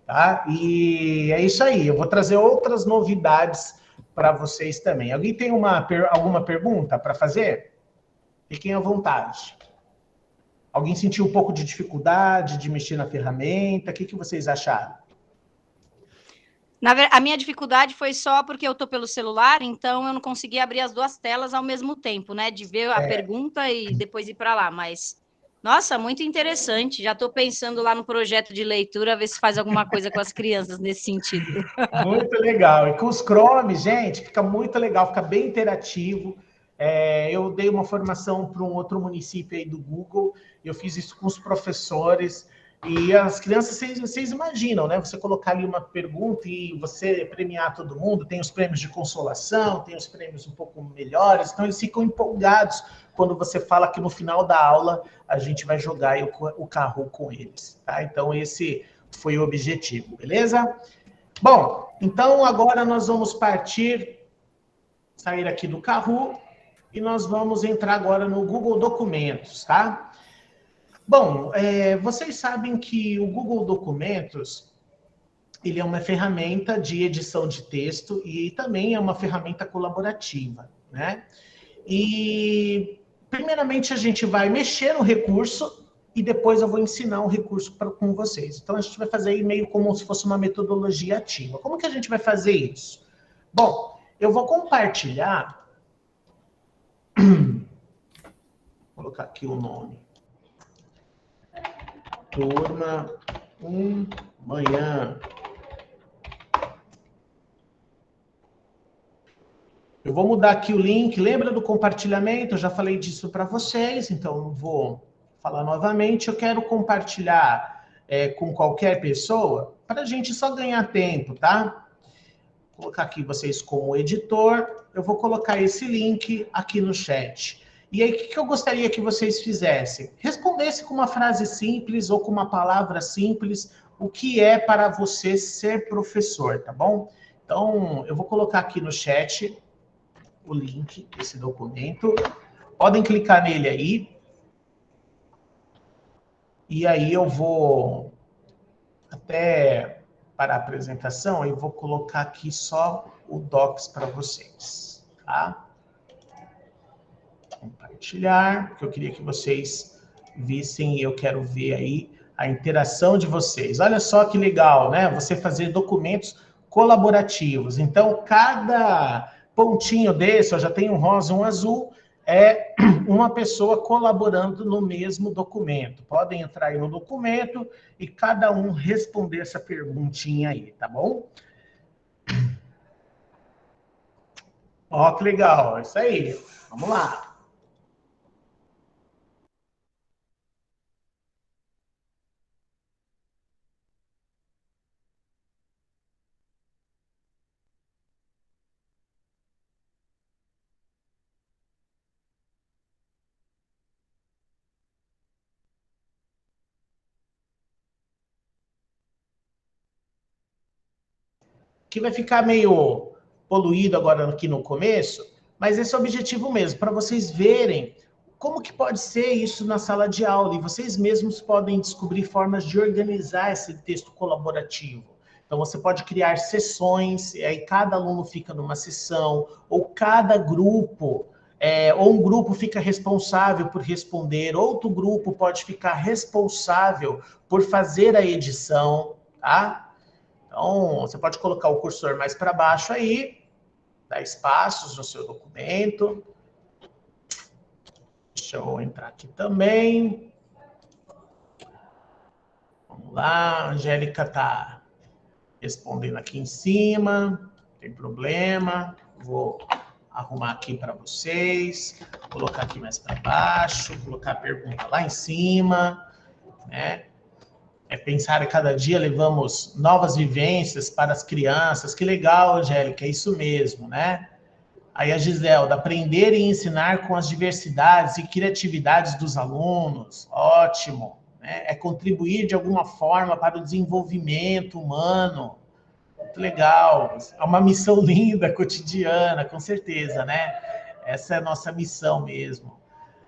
tá? E é isso aí. Eu vou trazer outras novidades para vocês também. Alguém tem alguma pergunta para fazer? Fiquem à vontade. Alguém sentiu um pouco de dificuldade de mexer na ferramenta? O que vocês acharam? A minha dificuldade foi só porque eu estou pelo celular, então eu não consegui abrir as duas telas ao mesmo tempo, né? De ver a pergunta e depois ir para lá. Mas, nossa, muito interessante. Já estou pensando lá no projeto de leitura, ver se faz alguma coisa com as crianças nesse sentido. Muito legal. E com os Chrome, gente, fica muito legal, fica bem interativo. Eu dei uma formação para um outro município aí do Google, eu fiz isso com os professores, e as crianças, vocês imaginam, né? Você colocar ali uma pergunta e você premiar todo mundo, tem os prêmios de consolação, tem os prêmios um pouco melhores, então eles ficam empolgados quando você fala que no final da aula a gente vai jogar o carro com eles, tá? Então esse foi o objetivo, beleza? Bom, então agora nós vamos sair aqui do Kahoot e nós vamos entrar agora no Google Documentos, tá? Bom, vocês sabem que o Google Documentos, ele é uma ferramenta de edição de texto e também é uma ferramenta colaborativa, né? E, primeiramente, a gente vai mexer no recurso e depois eu vou ensinar o recurso com vocês. Então, a gente vai fazer aí meio como se fosse uma metodologia ativa. Como que a gente vai fazer isso? Bom, eu vou compartilhar... Vou colocar aqui o nome. Turma 1, manhã. Eu vou mudar aqui o link. Lembra do compartilhamento? Eu já falei disso para vocês, então eu vou falar novamente. Eu quero compartilhar com qualquer pessoa para a gente só ganhar tempo, tá? colocar aqui vocês como editor, eu vou colocar esse link aqui no chat. E aí, o que eu gostaria que vocês fizessem? Respondesse com uma frase simples ou com uma palavra simples o que é para você ser professor, tá bom? Então, eu vou colocar aqui no chat o link desse documento. Podem clicar nele aí. E aí eu vou, até para a apresentação, eu vou colocar aqui só o Docs para vocês, tá? Compartilhar, porque eu queria que vocês vissem e eu quero ver aí a interação de vocês. Olha só que legal, né? Você fazer documentos colaborativos. Então, cada pontinho desse, ó, já tem um rosa e um azul, é uma pessoa colaborando no mesmo documento. Podem entrar aí no documento e cada um responder essa perguntinha aí, tá bom? Ó, que legal, é isso aí. Vamos lá. Que vai ficar meio poluído agora aqui no começo, mas esse é o objetivo mesmo, para vocês verem como que pode ser isso na sala de aula, e vocês mesmos podem descobrir formas de organizar esse texto colaborativo. Então, você pode criar sessões, e aí cada aluno fica numa sessão, ou cada grupo, ou um grupo fica responsável por responder, outro grupo pode ficar responsável por fazer a edição, tá? Então, você pode colocar o cursor mais para baixo aí, dar espaços no seu documento. Deixa eu entrar aqui também. Vamos lá, a Angélica está respondendo aqui em cima, não tem problema. Vou arrumar aqui para vocês, colocar aqui mais para baixo, colocar a pergunta lá em cima, né? Pensar a cada dia levamos novas vivências para as crianças. Que legal, Angélica, é isso mesmo, né? Aí a Giselda, aprender e ensinar com as diversidades e criatividades dos alunos. Ótimo, né? É contribuir de alguma forma para o desenvolvimento humano. Muito legal. É uma missão linda, cotidiana, com certeza, né? Essa é a nossa missão mesmo.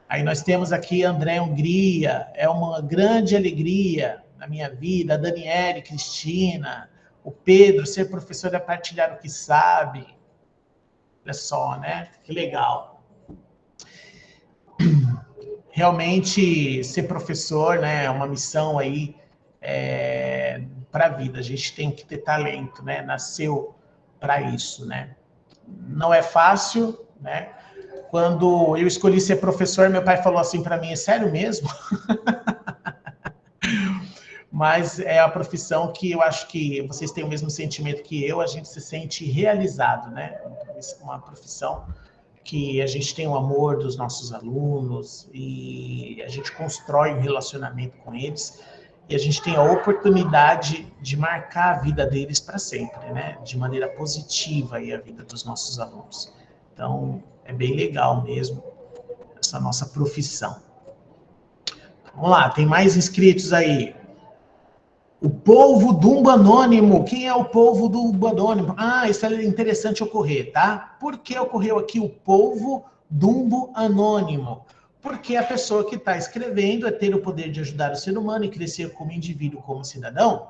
Aí nós temos aqui André Hungria, é uma grande alegria na minha vida, a Daniele, Cristina, o Pedro, ser professor é partilhar o que sabe. Olha só, né? Que legal. Realmente, ser professor, né, é uma missão aí para a vida. A gente tem que ter talento, né? Nasceu para isso, né? Não é fácil, né? Quando eu escolhi ser professor, meu pai falou assim para mim, é sério mesmo? Mas é a profissão que eu acho que vocês têm o mesmo sentimento que eu, a gente se sente realizado, né? Uma profissão que a gente tem o amor dos nossos alunos e a gente constrói um relacionamento com eles e a gente tem a oportunidade de marcar a vida deles para sempre, né? De maneira positiva aí a vida dos nossos alunos. Então, é bem legal mesmo essa nossa profissão. Vamos lá, tem mais inscritos aí. O polvo Dumbo Anônimo. Quem é o polvo Dumbo Anônimo? Ah, isso é interessante ocorrer, tá? Por que ocorreu aqui o polvo Dumbo Anônimo? Porque a pessoa que está escrevendo é ter o poder de ajudar o ser humano e crescer como indivíduo, como cidadão,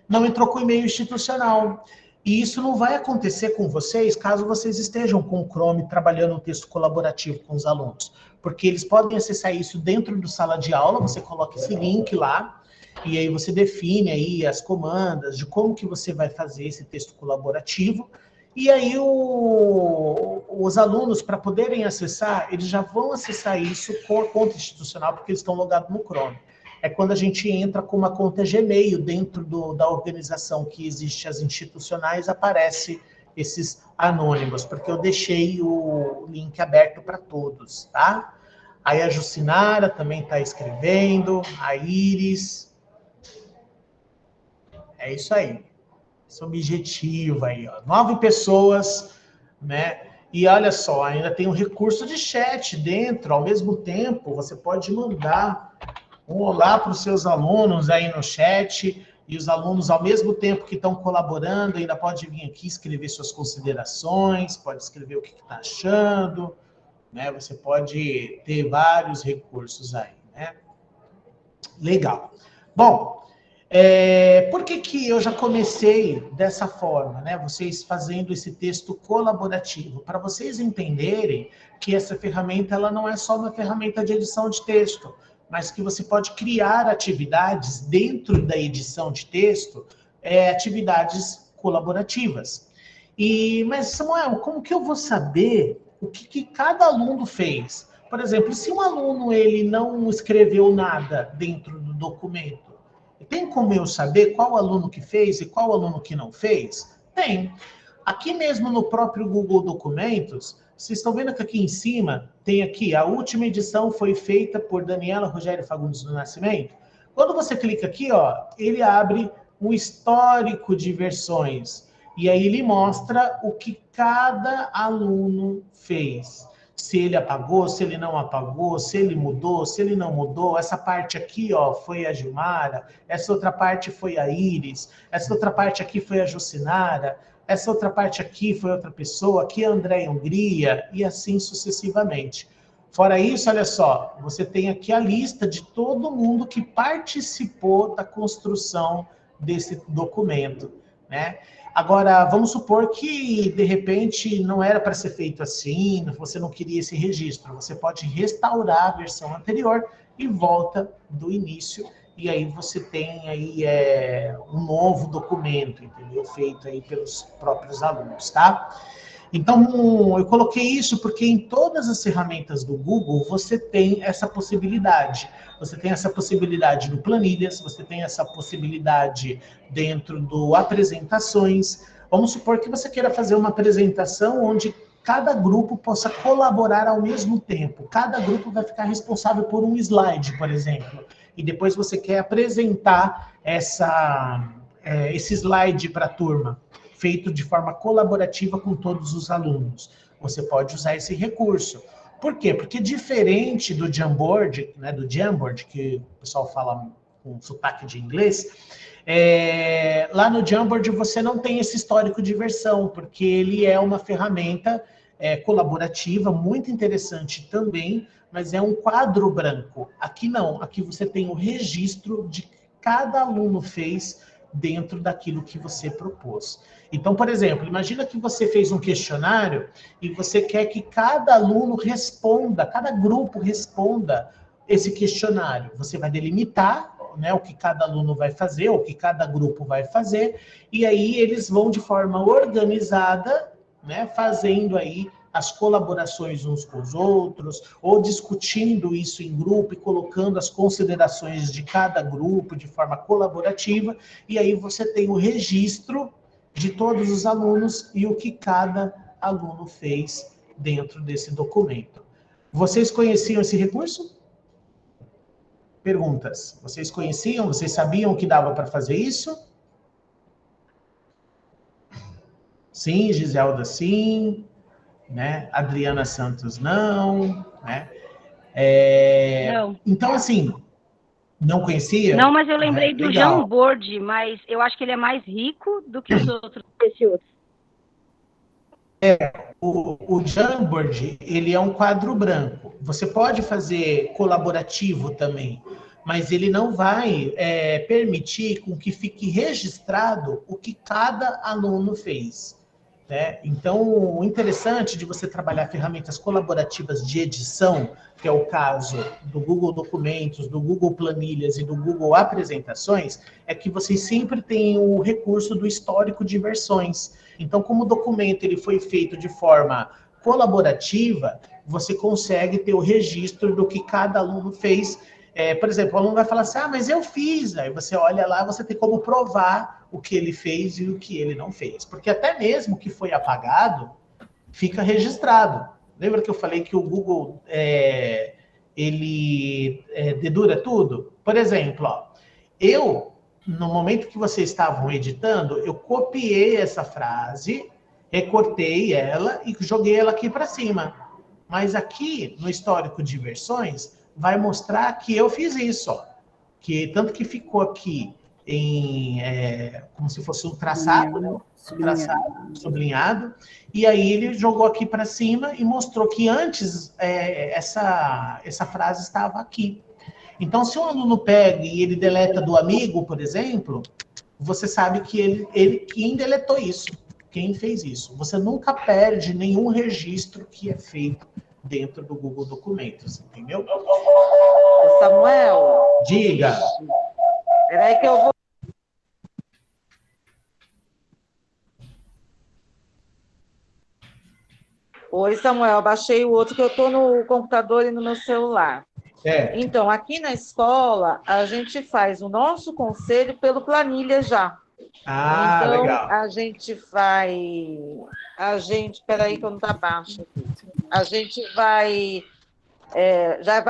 não entrou com e-mail institucional. E isso não vai acontecer com vocês caso vocês estejam com o Chrome trabalhando um texto colaborativo com os alunos. Porque eles podem acessar isso dentro do sala de aula, você coloca esse link lá, e aí você define aí as comandas de como que você vai fazer esse texto colaborativo. E aí os alunos, para poderem acessar, eles já vão acessar isso com a conta institucional, porque eles estão logados no Chrome. É quando a gente entra com uma conta Gmail dentro da organização que existe as institucionais, aparece esses anônimos, porque eu deixei o link aberto para todos, tá? Aí a Jucinara também está escrevendo, a Iris. É isso aí. esse objetivo aí, ó. 9 pessoas, né? E olha só, ainda tem um recurso de chat dentro. Ao mesmo tempo, você pode mandar um olá para os seus alunos aí no chat. E os alunos, ao mesmo tempo que estão colaborando, ainda pode vir aqui escrever suas considerações, pode escrever o que está achando, né? Você pode ter vários recursos aí, né? Legal. Bom, por que eu já comecei dessa forma, né? Vocês fazendo esse texto colaborativo, para vocês entenderem que essa ferramenta ela não é só uma ferramenta de edição de texto, mas que você pode criar atividades dentro da edição de texto, atividades colaborativas. Mas, Samuel, como que eu vou saber o que cada aluno fez? Por exemplo, se um aluno ele não escreveu nada dentro do documento, tem como eu saber qual aluno que fez e qual aluno que não fez? Tem. Aqui mesmo no próprio Google Documentos, vocês estão vendo que aqui em cima tem aqui, a última edição foi feita por Daniela Rogério Fagundes do Nascimento. Quando você clica aqui, ó, ele abre um histórico de versões. E aí ele mostra o que cada aluno fez. Se ele apagou, se ele não apagou, se ele mudou, se ele não mudou. Essa parte aqui, ó, foi a Gilmara. Essa outra parte foi a Iris. Essa outra parte aqui foi a Jocinara. Essa outra parte aqui foi outra pessoa, aqui é a André Hungria, e assim sucessivamente. Fora isso, olha só, você tem aqui a lista de todo mundo que participou da construção desse documento, né? Agora, vamos supor que, de repente, não era para ser feito assim, você não queria esse registro. Você pode restaurar a versão anterior e volta do início. E aí você tem aí um novo documento, entendeu? Feito aí pelos próprios alunos, tá? Então, eu coloquei isso porque em todas as ferramentas do Google você tem essa possibilidade. Você tem essa possibilidade no Planilhas, você tem essa possibilidade dentro do Apresentações. Vamos supor que você queira fazer uma apresentação onde cada grupo possa colaborar ao mesmo tempo. Cada grupo vai ficar responsável por um slide, por exemplo. E depois você quer apresentar esse slide para a turma, feito de forma colaborativa com todos os alunos. Você pode usar esse recurso. Por quê? Porque diferente do Jamboard, né, que o pessoal fala com sotaque de inglês, lá no Jamboard você não tem esse histórico de versão, porque ele é uma ferramenta colaborativa, muito interessante também, mas é um quadro branco. Aqui não, aqui você tem o registro de que cada aluno fez dentro daquilo que você propôs. Então, por exemplo, imagina que você fez um questionário e você quer que cada aluno responda, cada grupo responda esse questionário. Você vai delimitar, né, o que cada aluno vai fazer, o que cada grupo vai fazer, e aí eles vão de forma organizada, né, fazendo aí as colaborações uns com os outros, ou discutindo isso em grupo e colocando as considerações de cada grupo de forma colaborativa, e aí você tem o registro de todos os alunos e o que cada aluno fez dentro desse documento. Vocês conheciam esse recurso? Perguntas. Vocês conheciam? Vocês sabiam que dava para fazer isso? Sim, Giselda, sim. Né? Adriana Santos, não. Né? Não. Então, assim, não conhecia? Não, mas eu lembrei do legal. Jamboard, mas eu acho que ele é mais rico do que os outros. Esse outro. O Jamboard, ele é um quadro branco. Você pode fazer colaborativo também, mas ele não vai permitir com que fique registrado o que cada aluno fez. Né? Então, o interessante de você trabalhar ferramentas colaborativas de edição, que é o caso do Google Documentos, do Google Planilhas e do Google Apresentações, é que vocês sempre têm o recurso do histórico de versões. Então, como o documento ele foi feito de forma colaborativa, você consegue ter o registro do que cada aluno fez. Por exemplo, o aluno vai falar assim, mas eu fiz. Aí você olha lá, você tem como provar o que ele fez e o que ele não fez. Porque até mesmo o que foi apagado, fica registrado. Lembra que eu falei que o Google, ele dedura tudo? Por exemplo, eu no momento que vocês estavam editando, eu copiei essa frase, recortei ela e joguei ela aqui para cima. Mas aqui, no histórico de versões, vai mostrar que eu fiz isso, ó. Que tanto que ficou aqui como se fosse um traçado, né? Sublinhado, e aí ele jogou aqui para cima e mostrou que antes essa frase estava aqui. Então, se um aluno pega e ele deleta do amigo, por exemplo, você sabe que quem deletou isso, quem fez isso. Você nunca perde nenhum registro que é feito dentro do Google Documentos, entendeu? Samuel. Diga. Peraí que eu vou. Oi, Samuel, baixei o outro que eu estou no computador e no meu celular. Então, aqui na escola, a gente faz o nosso conselho pelo planilha já. Ah, então, legal. Peraí que eu não está baixo aqui. A gente vai... já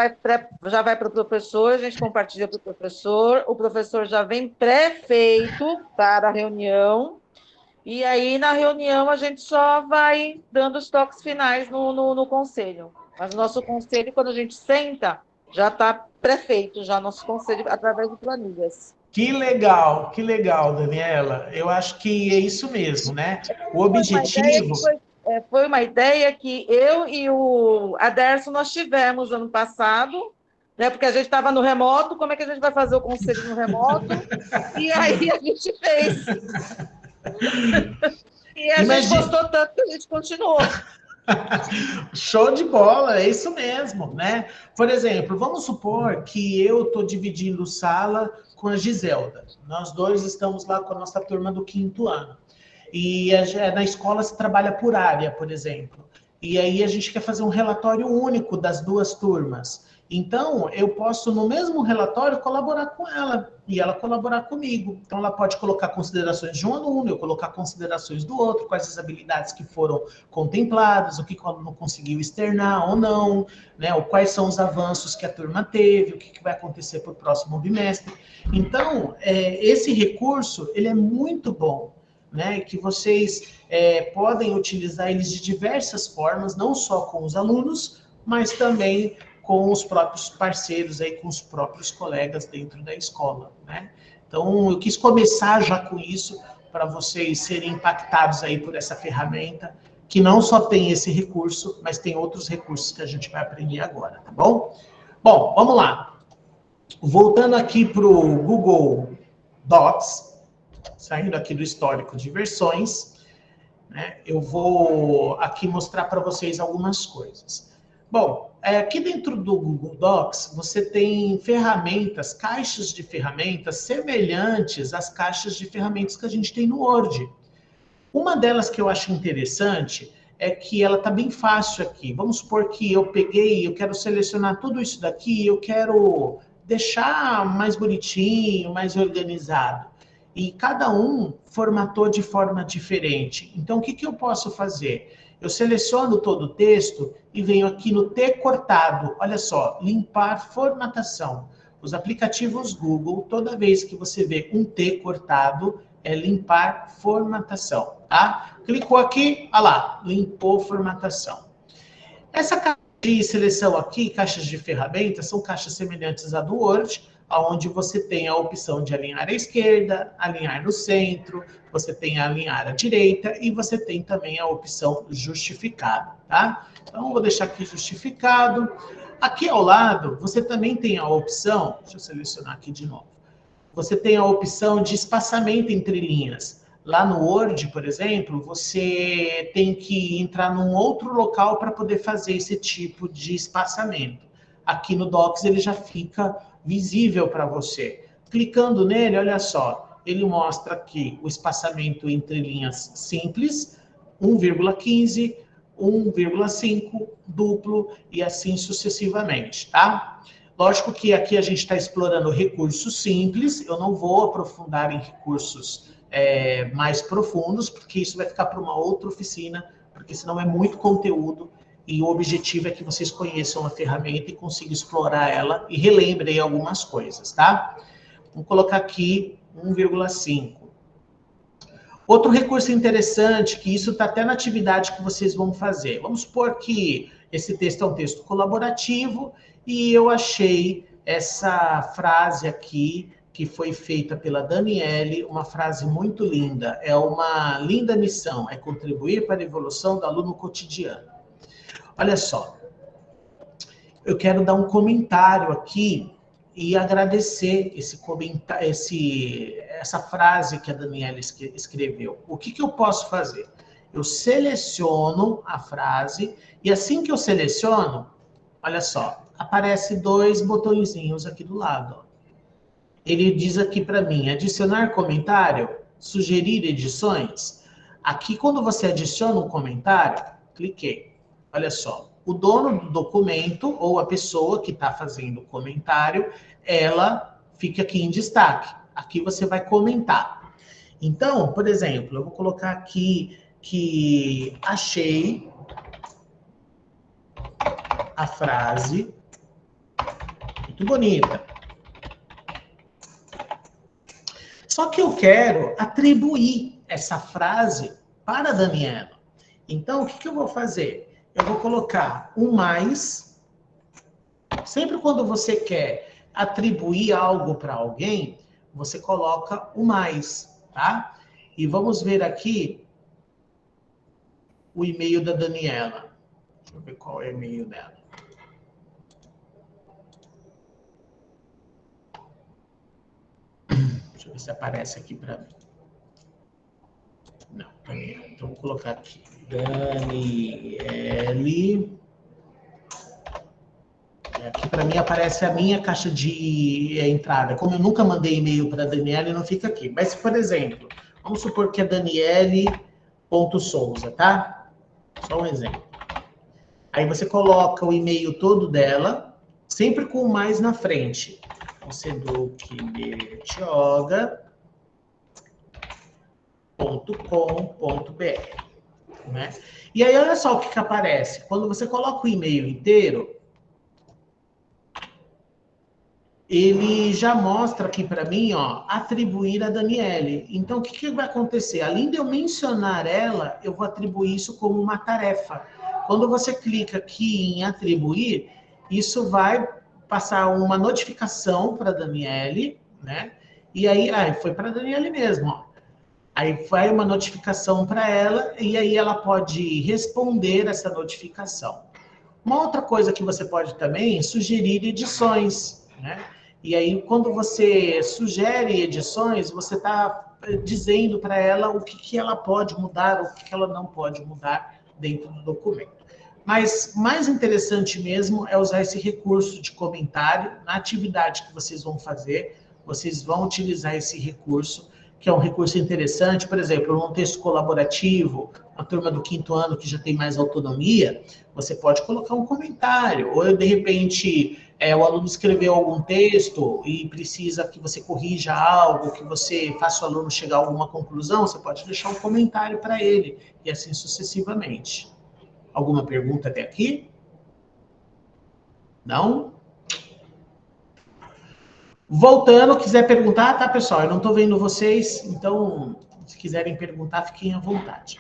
vai para o professor, a gente compartilha para o professor já vem pré-feito para a reunião, e aí na reunião a gente só vai dando os toques finais no conselho. Mas o nosso conselho, quando a gente senta, já está pré-feito, já nosso conselho através de planilhas. Que legal, Daniela. Eu acho que é isso mesmo, né? O objetivo... Foi uma ideia que eu e o Aderson nós tivemos ano passado, né? Porque a gente estava no remoto, como é que a gente vai fazer o conselho no remoto? E aí a gente fez. E a gente gostou tanto que a gente continuou. Show de bola, é isso mesmo, né? Por exemplo, vamos supor que eu estou dividindo sala com a Giselda. Nós dois estamos lá com a nossa turma do 5º ano. E na escola se trabalha por área, por exemplo. E aí a gente quer fazer um relatório único das duas turmas. Então, eu posso, no mesmo relatório, colaborar com ela e ela colaborar comigo. Então, ela pode colocar considerações de um aluno, eu colocar considerações do outro, quais as habilidades que foram contempladas, o que o aluno conseguiu externar ou não, né? Ou quais são os avanços que a turma teve, o que vai acontecer para o próximo bimestre. Então, esse recurso, ele é muito bom, né? Que vocês podem utilizar eles de diversas formas, não só com os alunos, mas também com os próprios parceiros, aí, com os próprios colegas dentro da escola, né? Então, eu quis começar já com isso, para vocês serem impactados aí por essa ferramenta, que não só tem esse recurso, mas tem outros recursos que a gente vai aprender agora, tá bom? Bom, vamos lá. Voltando aqui para o Google Docs, saindo aqui do histórico de versões, né, eu vou aqui mostrar para vocês algumas coisas. Bom, aqui dentro do Google Docs, você tem ferramentas, caixas de ferramentas semelhantes às caixas de ferramentas que a gente tem no Word. Uma delas que eu acho interessante é que ela está bem fácil aqui. Vamos supor que eu quero selecionar tudo isso daqui, eu quero deixar mais bonitinho, mais organizado. E cada um formatou de forma diferente. Então, o que eu posso fazer? Eu seleciono todo o texto e venho aqui no T cortado. Olha só, limpar formatação. Os aplicativos Google, toda vez que você vê um T cortado, é limpar formatação, tá? Clicou aqui, olha lá, limpou formatação. Essa caixa de seleção aqui, caixas de ferramentas, são caixas semelhantes à do Word, onde você tem a opção de alinhar à esquerda, alinhar no centro, você tem alinhar à direita e você tem também a opção justificado, tá? Então, vou deixar aqui justificado. Aqui ao lado, você também tem a opção, deixa eu selecionar aqui de novo, você tem a opção de espaçamento entre linhas. Lá no Word, por exemplo, você tem que entrar num outro local para poder fazer esse tipo de espaçamento. Aqui no Docs ele já fica visível para você. Clicando nele, olha só, ele mostra aqui o espaçamento entre linhas simples, 1,15, 1,5, duplo e assim sucessivamente, tá? Lógico que aqui a gente está explorando recursos simples, eu não vou aprofundar em recursos mais profundos, porque isso vai ficar para uma outra oficina, porque senão é muito conteúdo. E o objetivo é que vocês conheçam a ferramenta e consigam explorar ela e relembrem algumas coisas, tá? Vamos colocar aqui 1,5. Outro recurso interessante, que isso está até na atividade que vocês vão fazer. Vamos supor que esse texto é um texto colaborativo e eu achei essa frase aqui, que foi feita pela Daniele, uma frase muito linda. É uma linda missão, é contribuir para a evolução do aluno cotidiano. Olha só, eu quero dar um comentário aqui e agradecer essa frase que a Daniela escreveu. O que eu posso fazer? Eu seleciono a frase e assim que eu seleciono, olha só, aparece 2 botõezinhos aqui do lado. Ó. Ele diz aqui para mim, adicionar comentário, sugerir edições. Aqui, quando você adiciona um comentário, cliquei. Olha só, o dono do documento ou a pessoa que está fazendo o comentário, ela fica aqui em destaque. Aqui você vai comentar. Então, por exemplo, eu vou colocar aqui que achei a frase muito bonita. Só que eu quero atribuir essa frase para a Daniela. Então, o que eu vou fazer? Eu vou colocar um mais. Sempre quando você quer atribuir algo para alguém, você coloca o mais, tá? E vamos ver aqui o e-mail da Daniela. Deixa eu ver qual é o e-mail dela. Deixa eu ver se aparece aqui para mim. Não, Daniela. Então, vou colocar aqui. Daniele. Aqui para mim aparece a minha caixa de entrada. Como eu nunca mandei e-mail para a Daniele, não fica aqui. Mas, por exemplo, vamos supor que é Daniele.Souza, tá? Só um exemplo. Aí você coloca o e-mail todo dela, sempre com o mais na frente. seducbertioga.com.br, né? E aí, olha só o que aparece. Quando você coloca o e-mail inteiro, ele já mostra aqui para mim, ó, atribuir a Daniele. Então, o que vai acontecer? Além de eu mencionar ela, eu vou atribuir isso como uma tarefa. Quando você clica aqui em atribuir, isso vai passar uma notificação para a Daniele, né? E aí, foi para a Daniele mesmo, ó. Aí vai uma notificação para ela e aí ela pode responder essa notificação. Uma outra coisa que você pode também é sugerir edições, né? E aí, quando você sugere edições, você está dizendo para ela o que ela pode mudar, o que ela não pode mudar dentro do documento. Mas mais interessante mesmo é usar esse recurso de comentário na atividade que vocês vão fazer. Vocês vão utilizar esse recurso, que é um recurso interessante. Por exemplo, num texto colaborativo, a turma do 5º ano que já tem mais autonomia, você pode colocar um comentário. Ou, de repente, o aluno escreveu algum texto e precisa que você corrija algo, que você faça o aluno chegar a alguma conclusão, você pode deixar um comentário para ele, e assim sucessivamente. Alguma pergunta até aqui? Não? Voltando, quiser perguntar, tá, pessoal? Eu não estou vendo vocês, então, se quiserem perguntar, fiquem à vontade.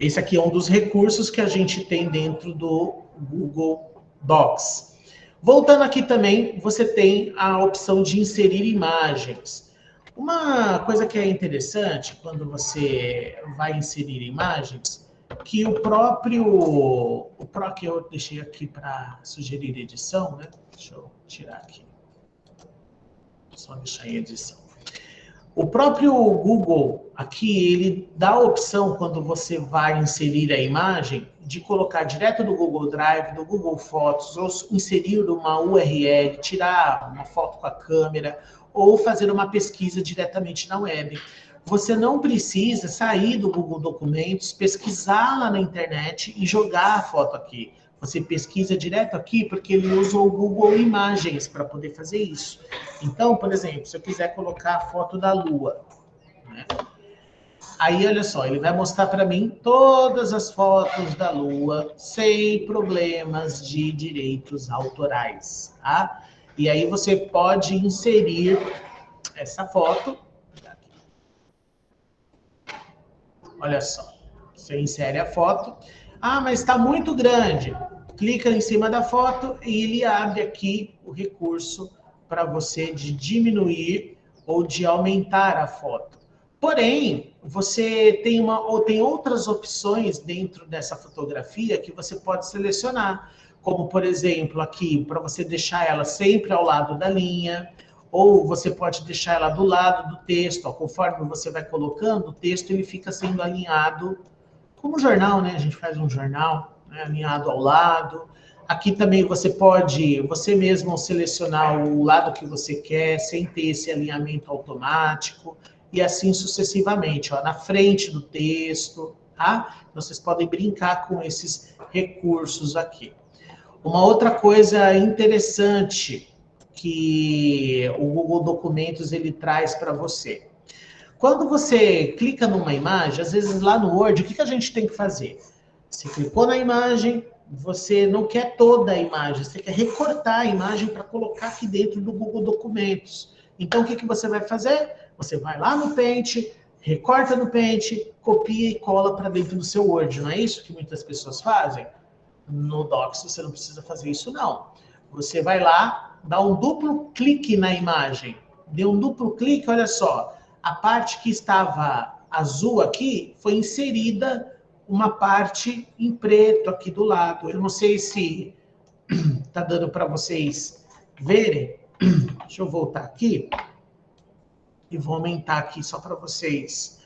Esse aqui é um dos recursos que a gente tem dentro do Google Docs. Voltando aqui também, você tem a opção de inserir imagens. Uma coisa que é interessante quando você vai inserir imagens, que o próprio que eu deixei aqui para sugerir edição, né? Deixa eu tirar aqui. Só deixar em edição. O próprio Google, aqui, ele dá a opção, quando você vai inserir a imagem, de colocar direto do Google Drive, do Google Fotos, ou inserir uma URL, tirar uma foto com a câmera, ou fazer uma pesquisa diretamente na web. Você não precisa sair do Google Documentos, pesquisar lá na internet e jogar a foto aqui. Você pesquisa direto aqui porque ele usa o Google Imagens para poder fazer isso. Então, por exemplo, se eu quiser colocar a foto da Lua, né? Aí, olha só, ele vai mostrar para mim todas as fotos da Lua sem problemas de direitos autorais, tá? E aí você pode inserir essa foto. Olha só, você insere a foto. Ah, mas está muito grande. Clica em cima da foto e ele abre aqui o recurso para você de diminuir ou de aumentar a foto. Porém, você tem outras opções dentro dessa fotografia que você pode selecionar, como, por exemplo, aqui, para você deixar ela sempre ao lado da linha, ou você pode deixar ela do lado do texto. Ó, conforme você vai colocando, o texto ele fica sendo alinhado, como jornal, né? A gente faz um jornal, né? Alinhado ao lado. Aqui também você pode, você mesmo selecionar o lado que você quer, sem ter esse alinhamento automático, e assim sucessivamente, ó, na frente do texto, tá? Vocês podem brincar com esses recursos aqui. Uma outra coisa interessante que o Google Documentos ele traz para você. Quando você clica numa imagem, às vezes lá no Word, o que a gente tem que fazer? Você clicou na imagem, você não quer toda a imagem, você quer recortar a imagem para colocar aqui dentro do Google Documentos. Então, o que você vai fazer? Você vai lá no Paint, recorta no Paint, copia e cola para dentro do seu Word. Não é isso que muitas pessoas fazem? No Docs você não precisa fazer isso, não. Você vai lá, dá um duplo clique na imagem. Deu um duplo clique, olha só. A parte que estava azul aqui foi inserida uma parte em preto aqui do lado. Eu não sei se está dando para vocês verem. Deixa eu voltar aqui. E vou aumentar aqui só para vocês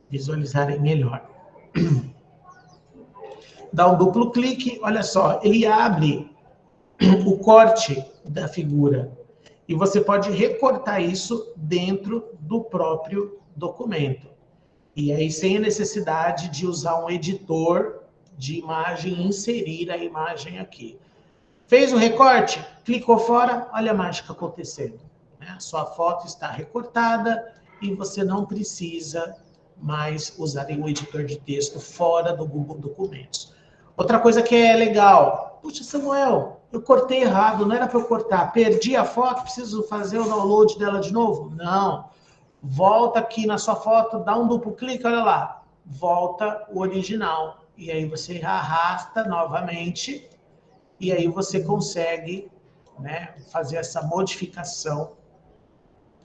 visualizarem melhor. Dá um duplo clique, olha só, ele abre o corte da figura. E você pode recortar isso dentro do próprio documento. E aí, sem a necessidade de usar um editor de imagem e inserir a imagem aqui. Fez o recorte, clicou fora, olha a mágica acontecendo. A sua foto está recortada e você não precisa mais usar um editor de texto fora do Google Documentos. Outra coisa que é legal, puxa, Samuel, eu cortei errado, não era para eu cortar, perdi a foto, preciso fazer o download dela de novo? Não. Volta aqui na sua foto, dá um duplo clique, olha lá, volta o original. E aí você arrasta novamente e aí você consegue, né, fazer essa modificação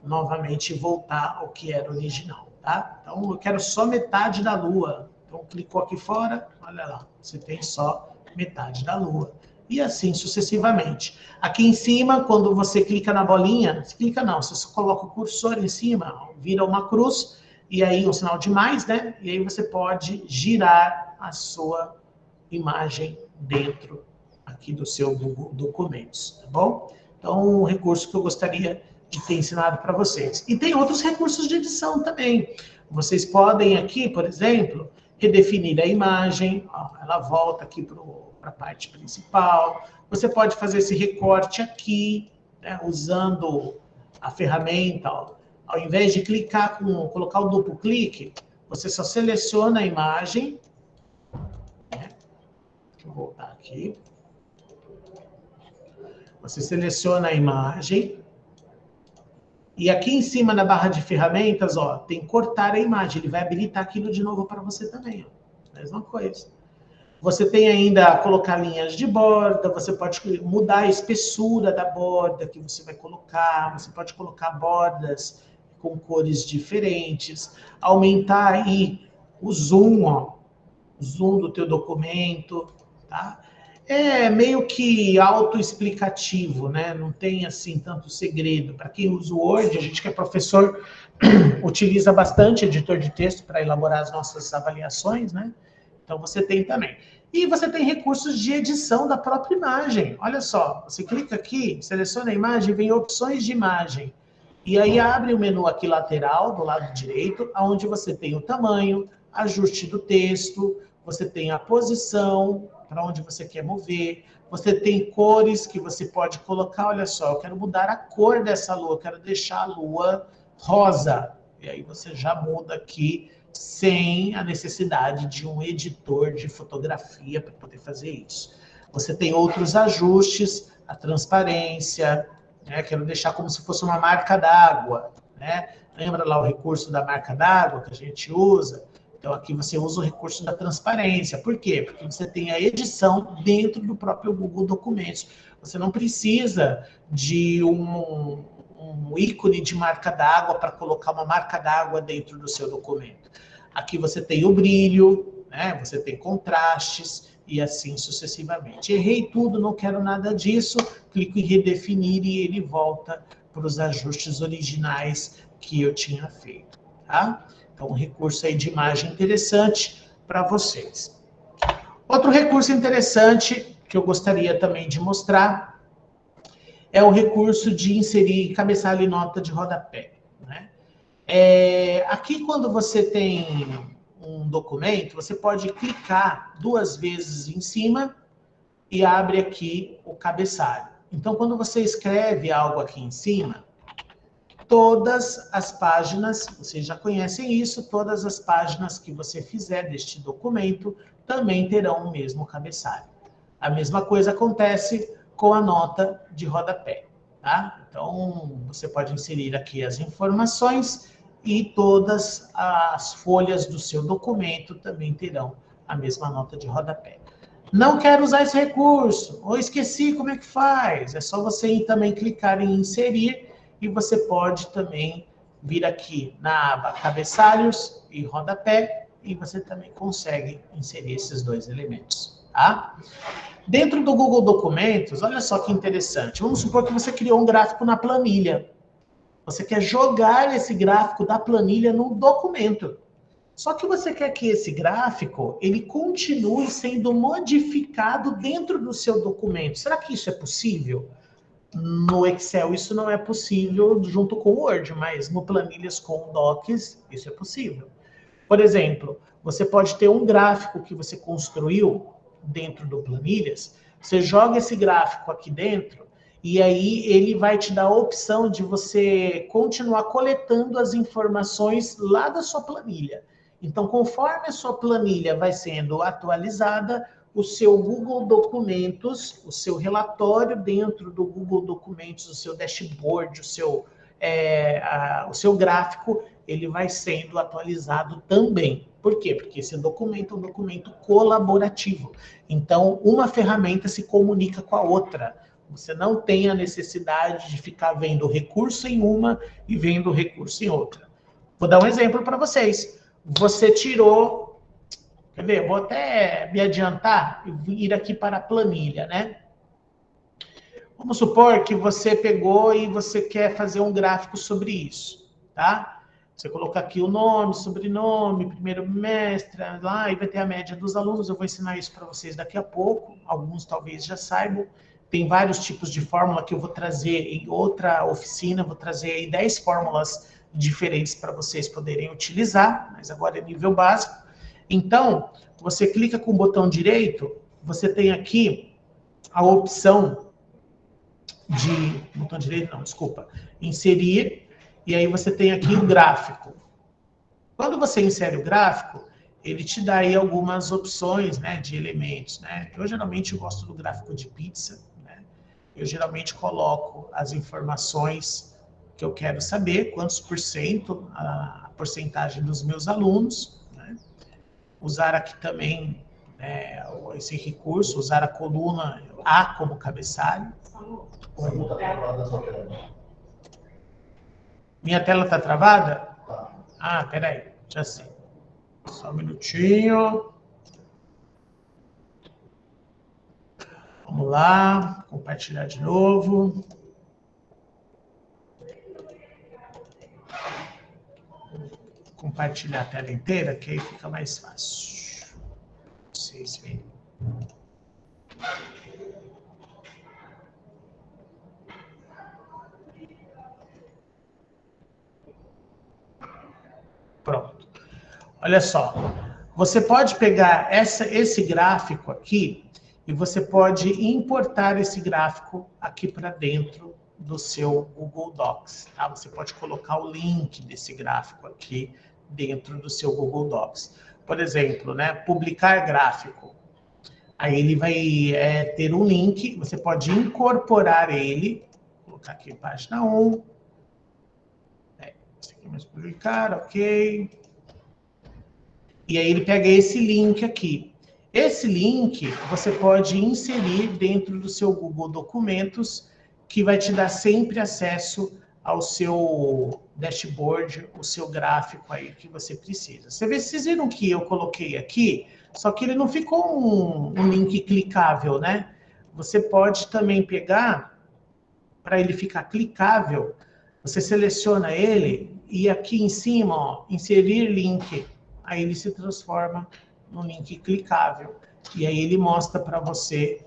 novamente e voltar ao que era original, tá? Então, eu quero só metade da lua. Então, clicou aqui fora, olha lá, você tem só metade da lua. E assim sucessivamente. Aqui em cima, quando você clica na bolinha, você clica não, você só coloca o cursor em cima, vira uma cruz, e aí um sinal de mais, né? E aí você pode girar a sua imagem dentro aqui do seu Google Documentos, tá bom? Então, um recurso que eu gostaria de ter ensinado para vocês. E tem outros recursos de edição também. Vocês podem aqui, por exemplo, redefinir a imagem, ó, ela volta aqui para a parte principal. Você pode fazer esse recorte aqui, né, usando a ferramenta, ó. Ao invés de clicar colocar o duplo clique, você só seleciona a imagem, né? Deixa eu voltar aqui. Você seleciona a imagem, e aqui em cima na barra de ferramentas, ó, tem cortar a imagem. Ele vai habilitar aquilo de novo para você também, ó. Mesma coisa. Você tem ainda colocar linhas de borda, você pode mudar a espessura da borda que você vai colocar, você pode colocar bordas com cores diferentes, aumentar aí o zoom, ó, o zoom do teu documento, tá? É meio que autoexplicativo, né? Não tem, assim, tanto segredo. Para quem usa o Word, a gente que é professor, utiliza bastante editor de texto para elaborar as nossas avaliações, né? Então, você tem também. E você tem recursos de edição da própria imagem. Olha só, você clica aqui, seleciona a imagem, vem opções de imagem. E aí abre o menu aqui lateral, do lado direito, onde você tem o tamanho, ajuste do texto, você tem a posição, para onde você quer mover. Você tem cores que você pode colocar. Olha só, eu quero mudar a cor dessa lua, eu quero deixar a lua rosa. E aí você já muda aqui sem a necessidade de um editor de fotografia para poder fazer isso. Você tem outros ajustes, a transparência, né? Quero deixar como se fosse uma marca d'água. né? Lembra lá o recurso da marca d'água que a gente usa? Então, aqui você usa o recurso da transparência. Por quê? Porque você tem a edição dentro do próprio Google Documentos. Você não precisa de um ícone de marca d'água para colocar uma marca d'água dentro do seu documento. Aqui você tem o brilho, né? Você tem contrastes e assim sucessivamente. Errei tudo, não quero nada disso, clico em redefinir e ele volta para os ajustes originais que eu tinha feito, tá? Então, um recurso aí de imagem interessante para vocês. Outro recurso interessante que eu gostaria também de mostrar é o recurso de inserir cabeçalho e nota de rodapé, né? Aqui, quando você tem um documento, você pode clicar 2 vezes em cima e abre aqui o cabeçalho. Então, quando você escreve algo aqui em cima, todas as páginas, vocês já conhecem isso, todas as páginas que você fizer deste documento também terão o mesmo cabeçalho. A mesma coisa acontece com a nota de rodapé, tá? Então, você pode inserir aqui as informações e todas as folhas do seu documento também terão a mesma nota de rodapé. Não quero usar esse recurso, ou esqueci como é que faz. É só você também clicar em inserir e você pode também vir aqui na aba cabeçalhos e rodapé e você também consegue inserir esses 2 elementos, tá? Dentro do Google Documentos, olha só que interessante. Vamos supor que você criou um gráfico na planilha. Você quer jogar esse gráfico da planilha no documento. Só que você quer que esse gráfico ele continue sendo modificado dentro do seu documento. Será que isso é possível? No Excel isso não é possível junto com o Word, mas no Planilhas com Docs isso é possível. Por exemplo, você pode ter um gráfico que você construiu dentro do Planilhas, você joga esse gráfico aqui dentro e aí ele vai te dar a opção de você continuar coletando as informações lá da sua planilha. Então, conforme a sua planilha vai sendo atualizada, o seu Google Documentos, o seu relatório dentro do Google Documentos, o seu dashboard, o seu gráfico, ele vai sendo atualizado também. Por quê? Porque esse documento é um documento colaborativo. Então, uma ferramenta se comunica com a outra. Você não tem a necessidade de ficar vendo recurso em uma e vendo recurso em outra. Vou dar um exemplo para vocês. Você tirou... Quer ver? Vou até me adiantar e ir aqui para a planilha, né? Vamos supor que você pegou e você quer fazer um gráfico sobre isso, tá? Você coloca aqui o nome, sobrenome, primeiro bimestre, lá, e vai ter a média dos alunos. Eu vou ensinar isso para vocês daqui a pouco. Alguns talvez já saibam. Tem vários tipos de fórmula que eu vou trazer em outra oficina. Vou trazer aí 10 fórmulas diferentes para vocês poderem utilizar, mas agora é nível básico. Então, você clica com o botão direito, você tem aqui a opção de... Botão direito não, desculpa. Inserir, e aí você tem aqui o gráfico. Quando você insere o gráfico, ele te dá aí algumas opções, né, de elementos, né? Eu geralmente gosto do gráfico de pizza, né? Eu geralmente coloco as informações que eu quero saber, quantos por cento, a porcentagem dos meus alunos, né? Usar aqui também esse recurso, usar a coluna A como cabeçalho. Minha tela está travada? Ah, peraí, já sei. Só um minutinho. Vamos lá, compartilhar de novo. Compartilhar a tela inteira, que aí fica mais fácil. Vocês verem. Pronto. Olha só. Você pode pegar esse gráfico aqui e você pode importar esse gráfico aqui para dentro do seu Google Docs. Tá? Você pode colocar o link desse gráfico aqui dentro do seu Google Docs. Por exemplo, né, publicar gráfico. Aí ele vai ter um link, você pode incorporar ele, vou colocar aqui página 1, Vamos publicar, ok. E aí ele pega esse link aqui. Esse link você pode inserir dentro do seu Google Documentos, que vai te dar sempre acesso ao seu dashboard, o seu gráfico aí que você precisa. Vocês viram que eu coloquei aqui, só que ele não ficou um link clicável, né? Você pode também pegar, para ele ficar clicável, você seleciona ele e aqui em cima, ó, inserir link. Aí ele se transforma num link clicável. E aí ele mostra para você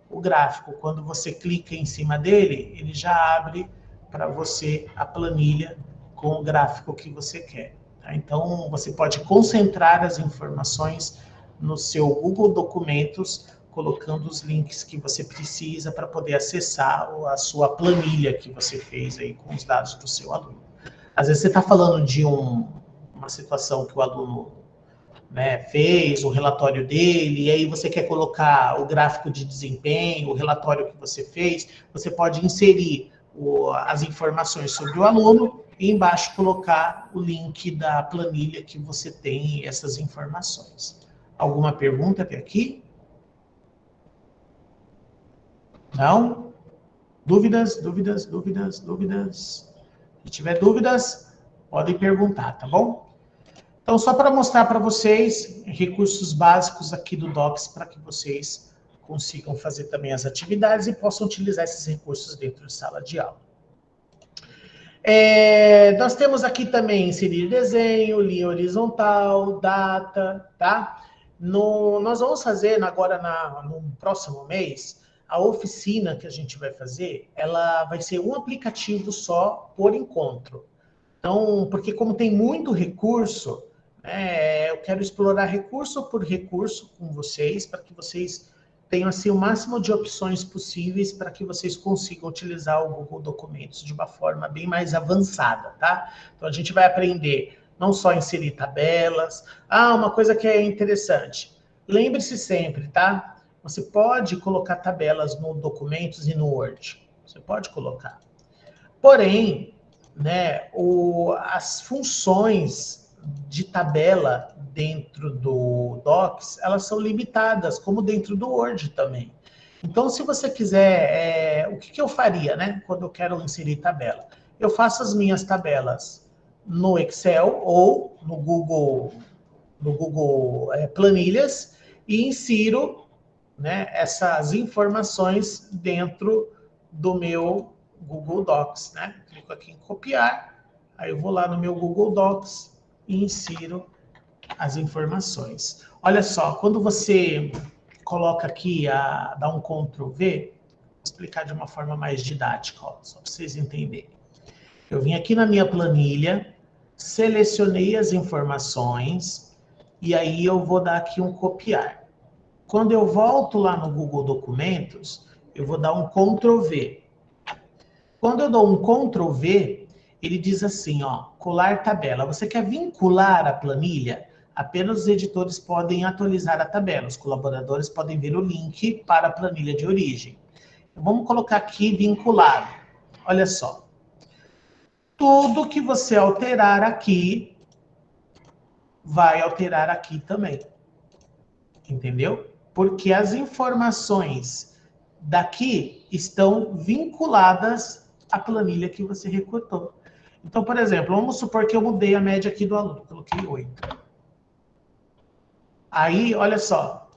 o gráfico. Quando você clica em cima dele, ele já abre para você a planilha com o gráfico que você quer. Tá? Então, você pode concentrar as informações no seu Google Documentos, colocando os links que você precisa para poder acessar a sua planilha que você fez aí com os dados do seu aluno. Às vezes você está falando de uma situação que o aluno, né, fez, o relatório dele, e aí você quer colocar o gráfico de desempenho, o relatório que você fez, você pode inserir as informações sobre o aluno e embaixo colocar o link da planilha que você tem essas informações. Alguma pergunta até aqui? Não? Dúvidas? Se tiver dúvidas, podem perguntar, tá bom? Então, só para mostrar para vocês recursos básicos aqui do Docs para que vocês consigam fazer também as atividades e possam utilizar esses recursos dentro de sala de aula. Nós temos aqui também inserir desenho, linha horizontal, data, tá? Nós vamos fazer agora no próximo mês, a oficina que a gente vai fazer, ela vai ser um aplicativo só por encontro. Então, porque como tem muito recurso, eu quero explorar recurso por recurso com vocês, para que vocês tenham assim, o máximo de opções possíveis para que vocês consigam utilizar o Google Documentos de uma forma bem mais avançada, tá? Então, a gente vai aprender não só inserir tabelas. Uma coisa que é interessante. Lembre-se sempre, tá? Você pode colocar tabelas no Documentos e no Word. Você pode colocar. Porém, né, as funções de tabela dentro do Docs, elas são limitadas, como dentro do Word também. Então, se você quiser, o que eu faria, né, quando eu quero inserir tabela? Eu faço as minhas tabelas no Excel ou no Google Planilhas e insiro, né, essas informações dentro do meu Google Docs, né? Clico aqui em copiar, aí eu vou lá no meu Google Docs e insiro as informações. Olha só, quando você coloca aqui, dá um Ctrl V, vou explicar de uma forma mais didática, ó, só para vocês entenderem. Eu vim aqui na minha planilha, selecionei as informações e aí eu vou dar aqui um copiar. Quando eu volto lá no Google Documentos, eu vou dar um Ctrl V. Quando eu dou um Ctrl V, ele diz assim, ó, colar tabela. Você quer vincular a planilha? Apenas os editores podem atualizar a tabela. Os colaboradores podem ver o link para a planilha de origem. Vamos colocar aqui vinculado. Olha só. Tudo que você alterar aqui, vai alterar aqui também. Entendeu? Porque as informações daqui estão vinculadas à planilha que você recortou. Então, por exemplo, vamos supor que eu mudei a média aqui do aluno, coloquei 8. Aí, olha só,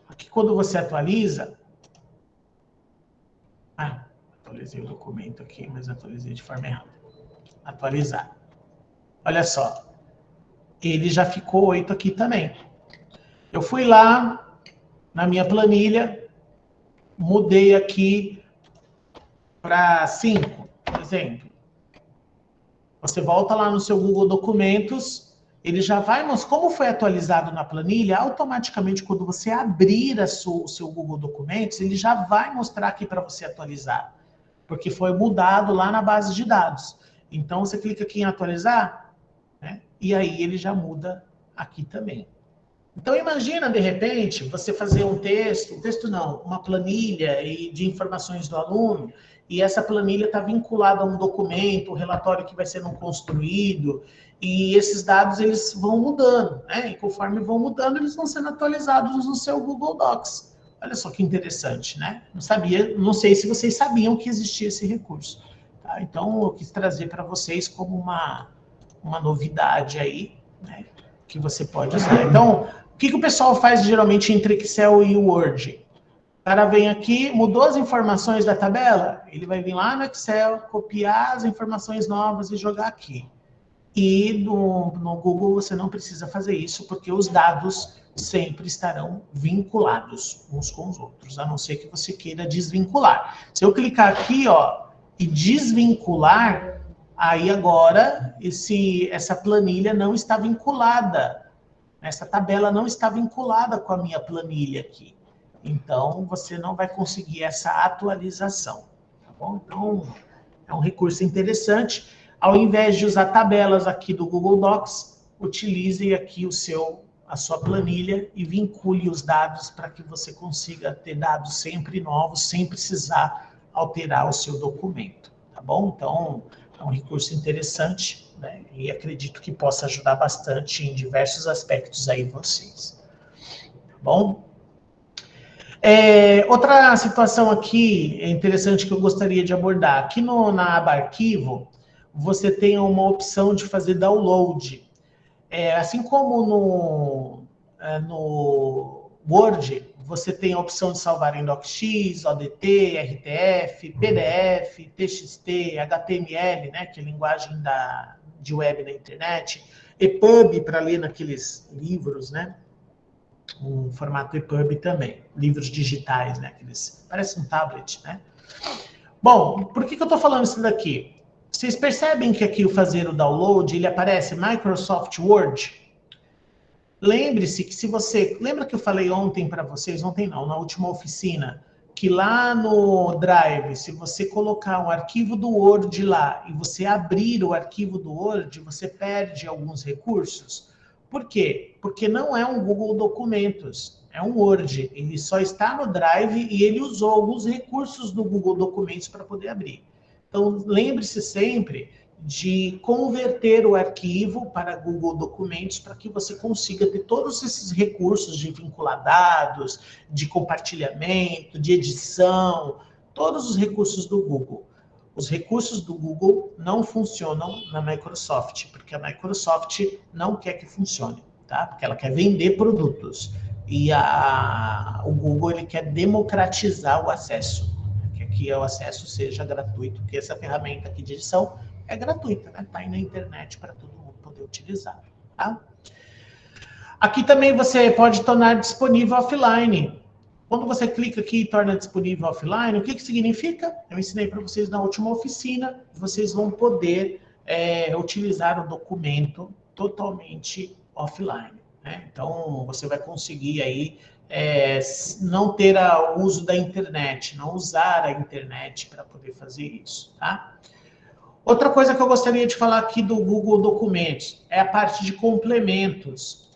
aqui quando você atualiza... atualizei o documento aqui, mas atualizei de forma errada. Atualizar. Olha só, ele já ficou 8 aqui também. Eu fui lá na minha planilha, mudei aqui para 5, por exemplo. Você volta lá no seu Google Documentos, ele já vai, mas como foi atualizado na planilha, automaticamente quando você abrir o seu Google Documentos, ele já vai mostrar aqui para você atualizar, porque foi mudado lá na base de dados. Então você clica aqui em atualizar, né? E aí ele já muda aqui também. Então, imagina, de repente, você fazer um texto não, uma planilha de informações do aluno, e essa planilha está vinculada a um documento, um relatório que vai sendo construído, e esses dados eles vão mudando, né? E conforme vão mudando, eles vão sendo atualizados no seu Google Docs. Olha só que interessante, né? Não sei se vocês sabiam que existia esse recurso. Tá? Então, eu quis trazer para vocês como uma novidade aí, né? Que você pode usar. Então, o que o pessoal faz geralmente entre Excel e Word? O cara vem aqui, mudou as informações da tabela, ele vai vir lá no Excel, copiar as informações novas e jogar aqui. E no Google você não precisa fazer isso, porque os dados sempre estarão vinculados uns com os outros, a não ser que você queira desvincular. Se eu clicar aqui, ó, e desvincular, aí agora essa planilha não está vinculada. Essa tabela não está vinculada com a minha planilha aqui. Então, você não vai conseguir essa atualização. Tá bom? Então, é um recurso interessante. Ao invés de usar tabelas aqui do Google Docs, utilize aqui a sua planilha e vincule os dados para que você consiga ter dados sempre novos, sem precisar alterar o seu documento. Tá bom? Então, é um recurso interessante, né? E acredito que possa ajudar bastante em diversos aspectos aí vocês. Tá bom? Outra situação aqui interessante que eu gostaria de abordar. Aqui na aba Arquivo, você tem uma opção de fazer download. Assim como no Word, você tem a opção de salvar em DocX, ODT, RTF, PDF, TXT, HTML, né, que é a linguagem de web na internet, EPUB para ler naqueles livros, né, um formato EPUB também, livros digitais, né, parece um tablet, né. Bom, por que eu estou falando isso daqui? Vocês percebem que aqui o fazer o download, ele aparece Microsoft Word? Lembre-se que se você... Lembra que eu falei ontem para vocês, ontem não, na última oficina, que lá no Drive, se você colocar um arquivo do Word lá e você abrir o arquivo do Word, você perde alguns recursos. Por quê? Porque não é um Google Documentos, é um Word. Ele só está no Drive e ele usou alguns recursos do Google Documentos para poder abrir. Então, lembre-se sempre de converter o arquivo para Google Documentos para que você consiga ter todos esses recursos de vincular dados, de compartilhamento, de edição, todos os recursos do Google. Os recursos do Google não funcionam na Microsoft, porque a Microsoft não quer que funcione, tá? Porque ela quer vender produtos. E o Google ele quer democratizar o acesso, que aqui o acesso seja gratuito, porque essa ferramenta aqui de edição é gratuita, né? Está aí na internet para todo mundo poder utilizar, tá? Aqui também você pode tornar disponível offline. Quando você clica aqui e torna disponível offline, o que significa? Eu ensinei para vocês na última oficina, vocês vão poder utilizar o documento totalmente offline, né? Então, você vai conseguir aí não ter o uso da internet, não usar a internet para poder fazer isso, tá? Outra coisa que eu gostaria de falar aqui do Google Documentos é a parte de complementos.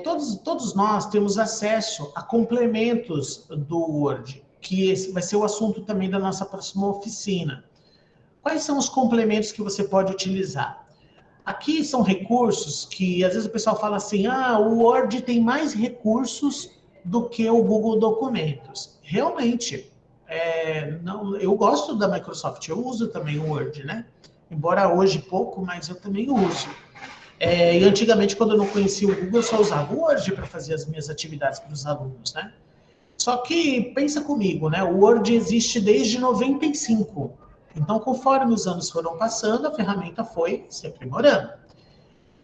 Todos nós temos acesso a complementos do Word, que esse vai ser o assunto também da nossa próxima oficina. Quais são os complementos que você pode utilizar? Aqui são recursos que, às vezes, o pessoal fala assim, o Word tem mais recursos do que o Google Documentos. Realmente, não, eu gosto da Microsoft, eu uso também o Word, né? Embora hoje pouco, mas eu também uso. E antigamente, quando eu não conhecia o Google, eu só usava o Word para fazer as minhas atividades para os alunos, né? Só que, pensa comigo, né? O Word existe desde 95. Então, conforme os anos foram passando, a ferramenta foi se aprimorando.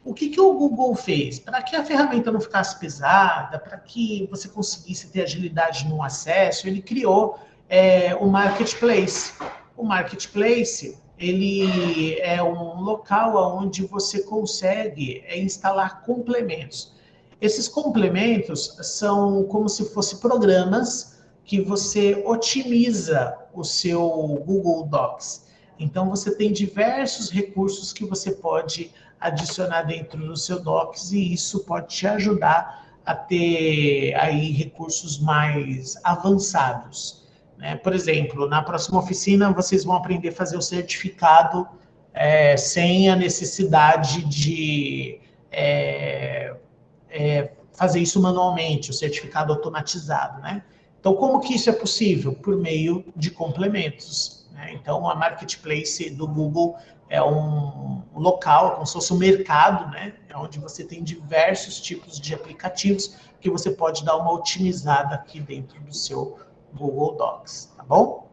O que o Google fez? Para que a ferramenta não ficasse pesada, para que você conseguisse ter agilidade no acesso, ele criou o Marketplace. O Marketplace, ele é um local onde você consegue instalar complementos. Esses complementos são como se fossem programas que você otimiza o seu Google Docs. Então, você tem diversos recursos que você pode adicionar dentro do seu Docs, e isso pode te ajudar a ter aí recursos mais avançados, né? Por exemplo, na próxima oficina vocês vão aprender a fazer o certificado sem a necessidade de fazer isso manualmente, o certificado automatizado, né? Então, como que isso é possível? Por meio de complementos, né? Então, a Marketplace do Google é um local, como se fosse um mercado, né? É onde você tem diversos tipos de aplicativos que você pode dar uma otimizada aqui dentro do seu Google Docs, tá bom?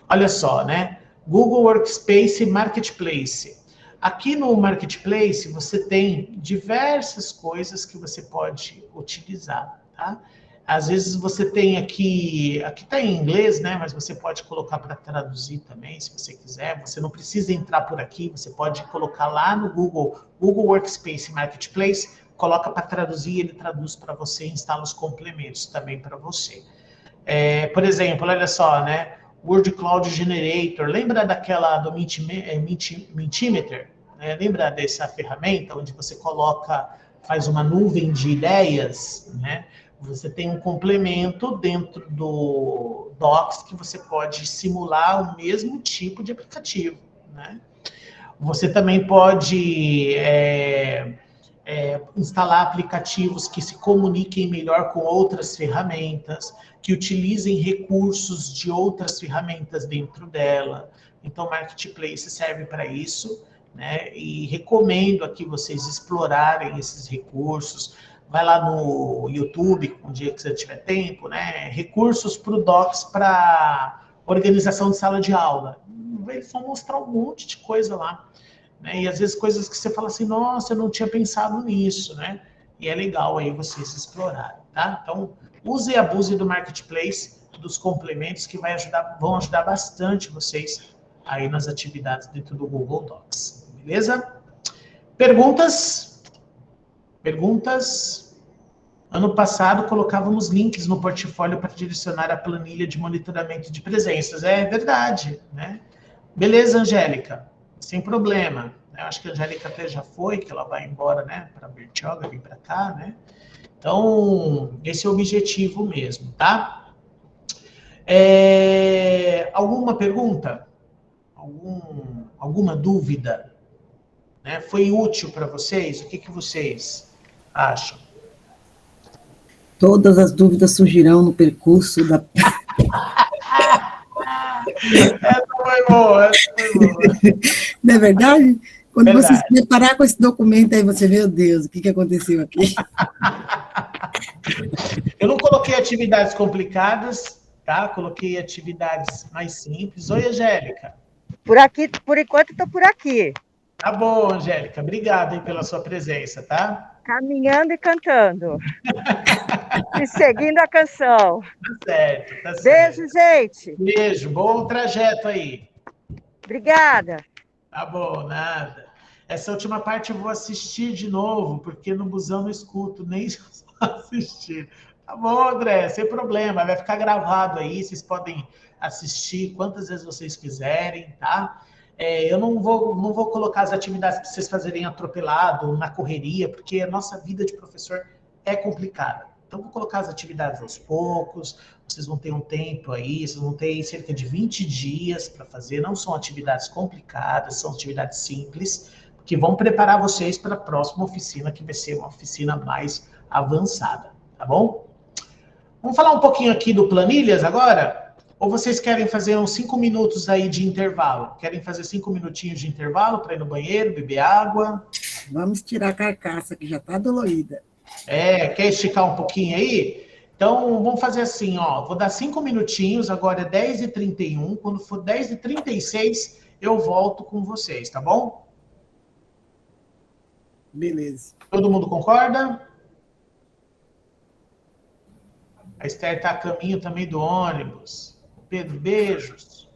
Olha só, né? Google Workspace Marketplace. Aqui no Marketplace, você tem diversas coisas que você pode utilizar, tá? Às vezes você tem aqui está em inglês, né? Mas você pode colocar para traduzir também, se você quiser. Você não precisa entrar por aqui, você pode colocar lá no Google Workspace Marketplace, coloca para traduzir, ele traduz para você e instala os complementos também para você. Por exemplo, olha só, né? Word Cloud Generator, lembra daquela do Mentimeter? Lembra dessa ferramenta onde você faz uma nuvem de ideias, né? Você tem um complemento dentro do Docs que você pode simular o mesmo tipo de aplicativo, né? Você também pode instalar aplicativos que se comuniquem melhor com outras ferramentas, que utilizem recursos de outras ferramentas dentro dela. Então, Marketplace serve para isso, né? E recomendo aqui vocês explorarem esses recursos. Vai lá no YouTube, um dia que você tiver tempo, né? Recursos para o Docs para organização de sala de aula. Eles vão mostrar um monte de coisa lá, né? E às vezes coisas que você fala assim, nossa, eu não tinha pensado nisso, né? E é legal aí vocês explorarem, tá? Então, use e abuse do Marketplace, dos complementos que vão ajudar bastante vocês aí nas atividades dentro do Google Docs, beleza? Perguntas? Ano passado, colocávamos links no portfólio para direcionar a planilha de monitoramento de presenças. É verdade, né? Beleza, Angélica? Sem problema. Eu acho que a Angélica até já foi, que ela vai embora, né? Para Bertioga, vir para cá, né? Então, esse é o objetivo mesmo, tá? Alguma pergunta? Alguma dúvida? Né? Foi útil para vocês? O que vocês acham? Todas as dúvidas surgirão no percurso da... Essa foi boa. Não é verdade? Quando Verdade. você se deparar com esse documento, aí você vê, meu Deus, o que aconteceu aqui? Eu não coloquei atividades complicadas, tá? Coloquei atividades mais simples. Oi, Angélica. Por aqui, por enquanto, estou por aqui. Tá bom, Angélica. Obrigado aí pela sua presença, tá? Caminhando e cantando. E seguindo a canção. Tá certo, tá certo. Beijo, gente. Beijo, bom trajeto aí. Obrigada. Tá bom, nada. Essa última parte eu vou assistir de novo, porque no busão não escuto nem assistir. Tá bom, André, sem problema. Vai ficar gravado aí, vocês podem assistir quantas vezes vocês quiserem, tá? Eu não vou colocar as atividades para vocês fazerem atropelado, na correria, porque a nossa vida de professor é complicada. Então, vou colocar as atividades aos poucos, vocês vão ter um tempo aí, vocês vão ter cerca de 20 dias para fazer. Não são atividades complicadas, são atividades simples, que vão preparar vocês para a próxima oficina, que vai ser uma oficina mais avançada, tá bom? Vamos falar um pouquinho aqui do Planilhas agora? Ou vocês querem fazer uns 5 minutos aí de intervalo? Querem fazer 5 minutinhos de intervalo para ir no banheiro, beber água? Vamos tirar a carcaça, que já está dolorida. Quer esticar um pouquinho aí? Então, vamos fazer assim, ó. Vou dar 5 minutinhos, agora é 10h31. Quando for 10h36, eu volto com vocês, tá bom? Beleza. Todo mundo concorda? A Esther está a caminho também do ônibus. Pedro, beijos.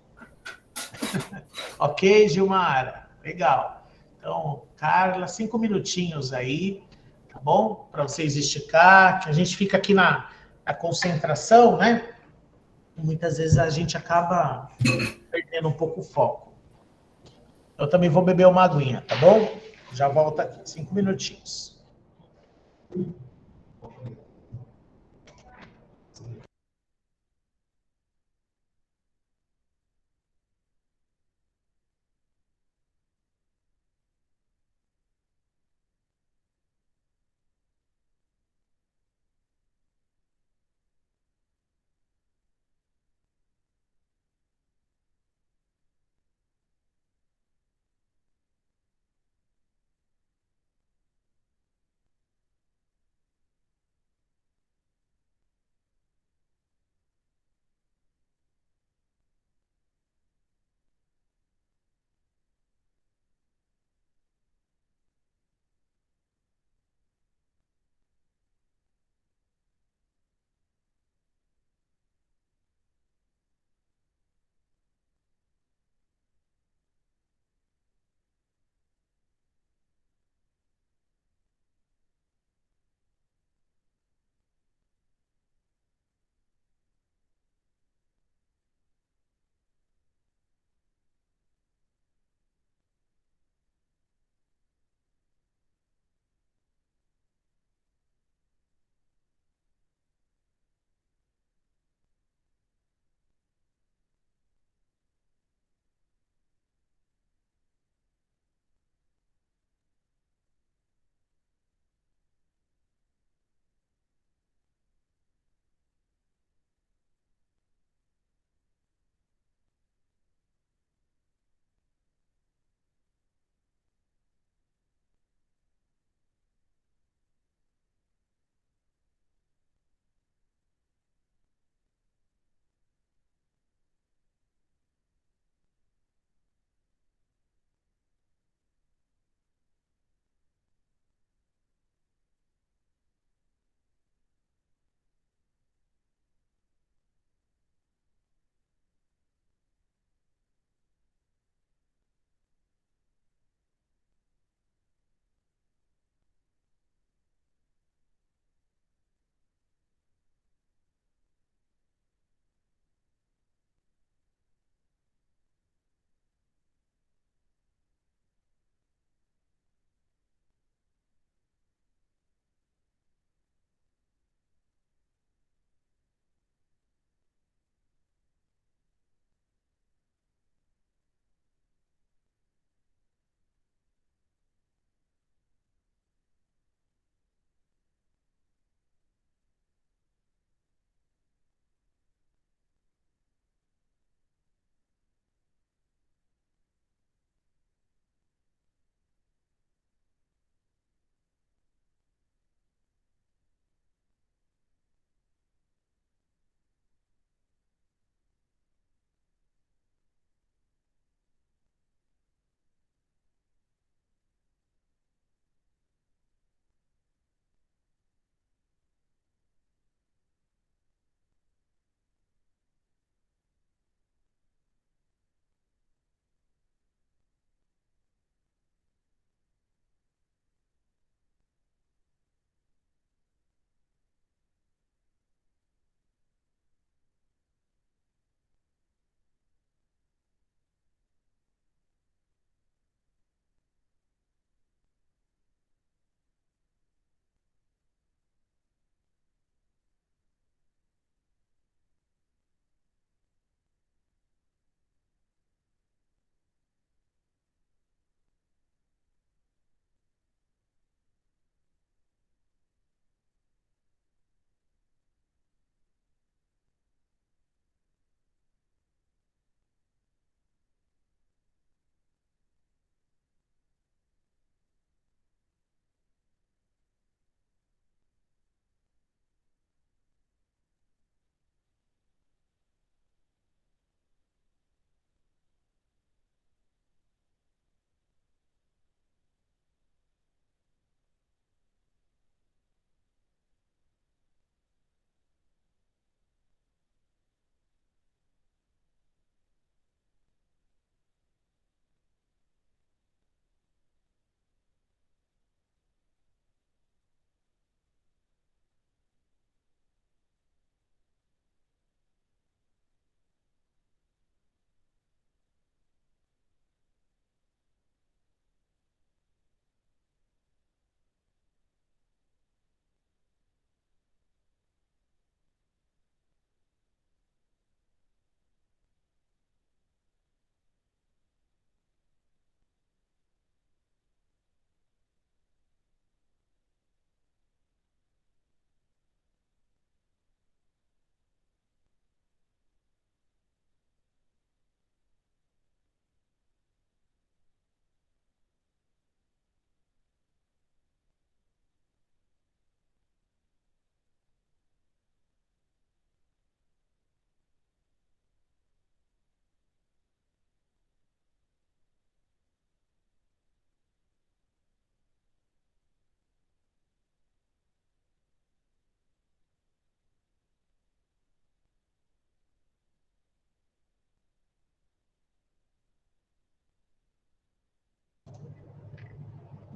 Ok, Gilmara? Legal. Então, Carla, 5 minutinhos aí, tá bom? Para vocês esticar, que a gente fica aqui na concentração, né? Muitas vezes a gente acaba perdendo um pouco o foco. Eu também vou beber uma aguinha, tá bom? Já volto aqui, 5 minutinhos.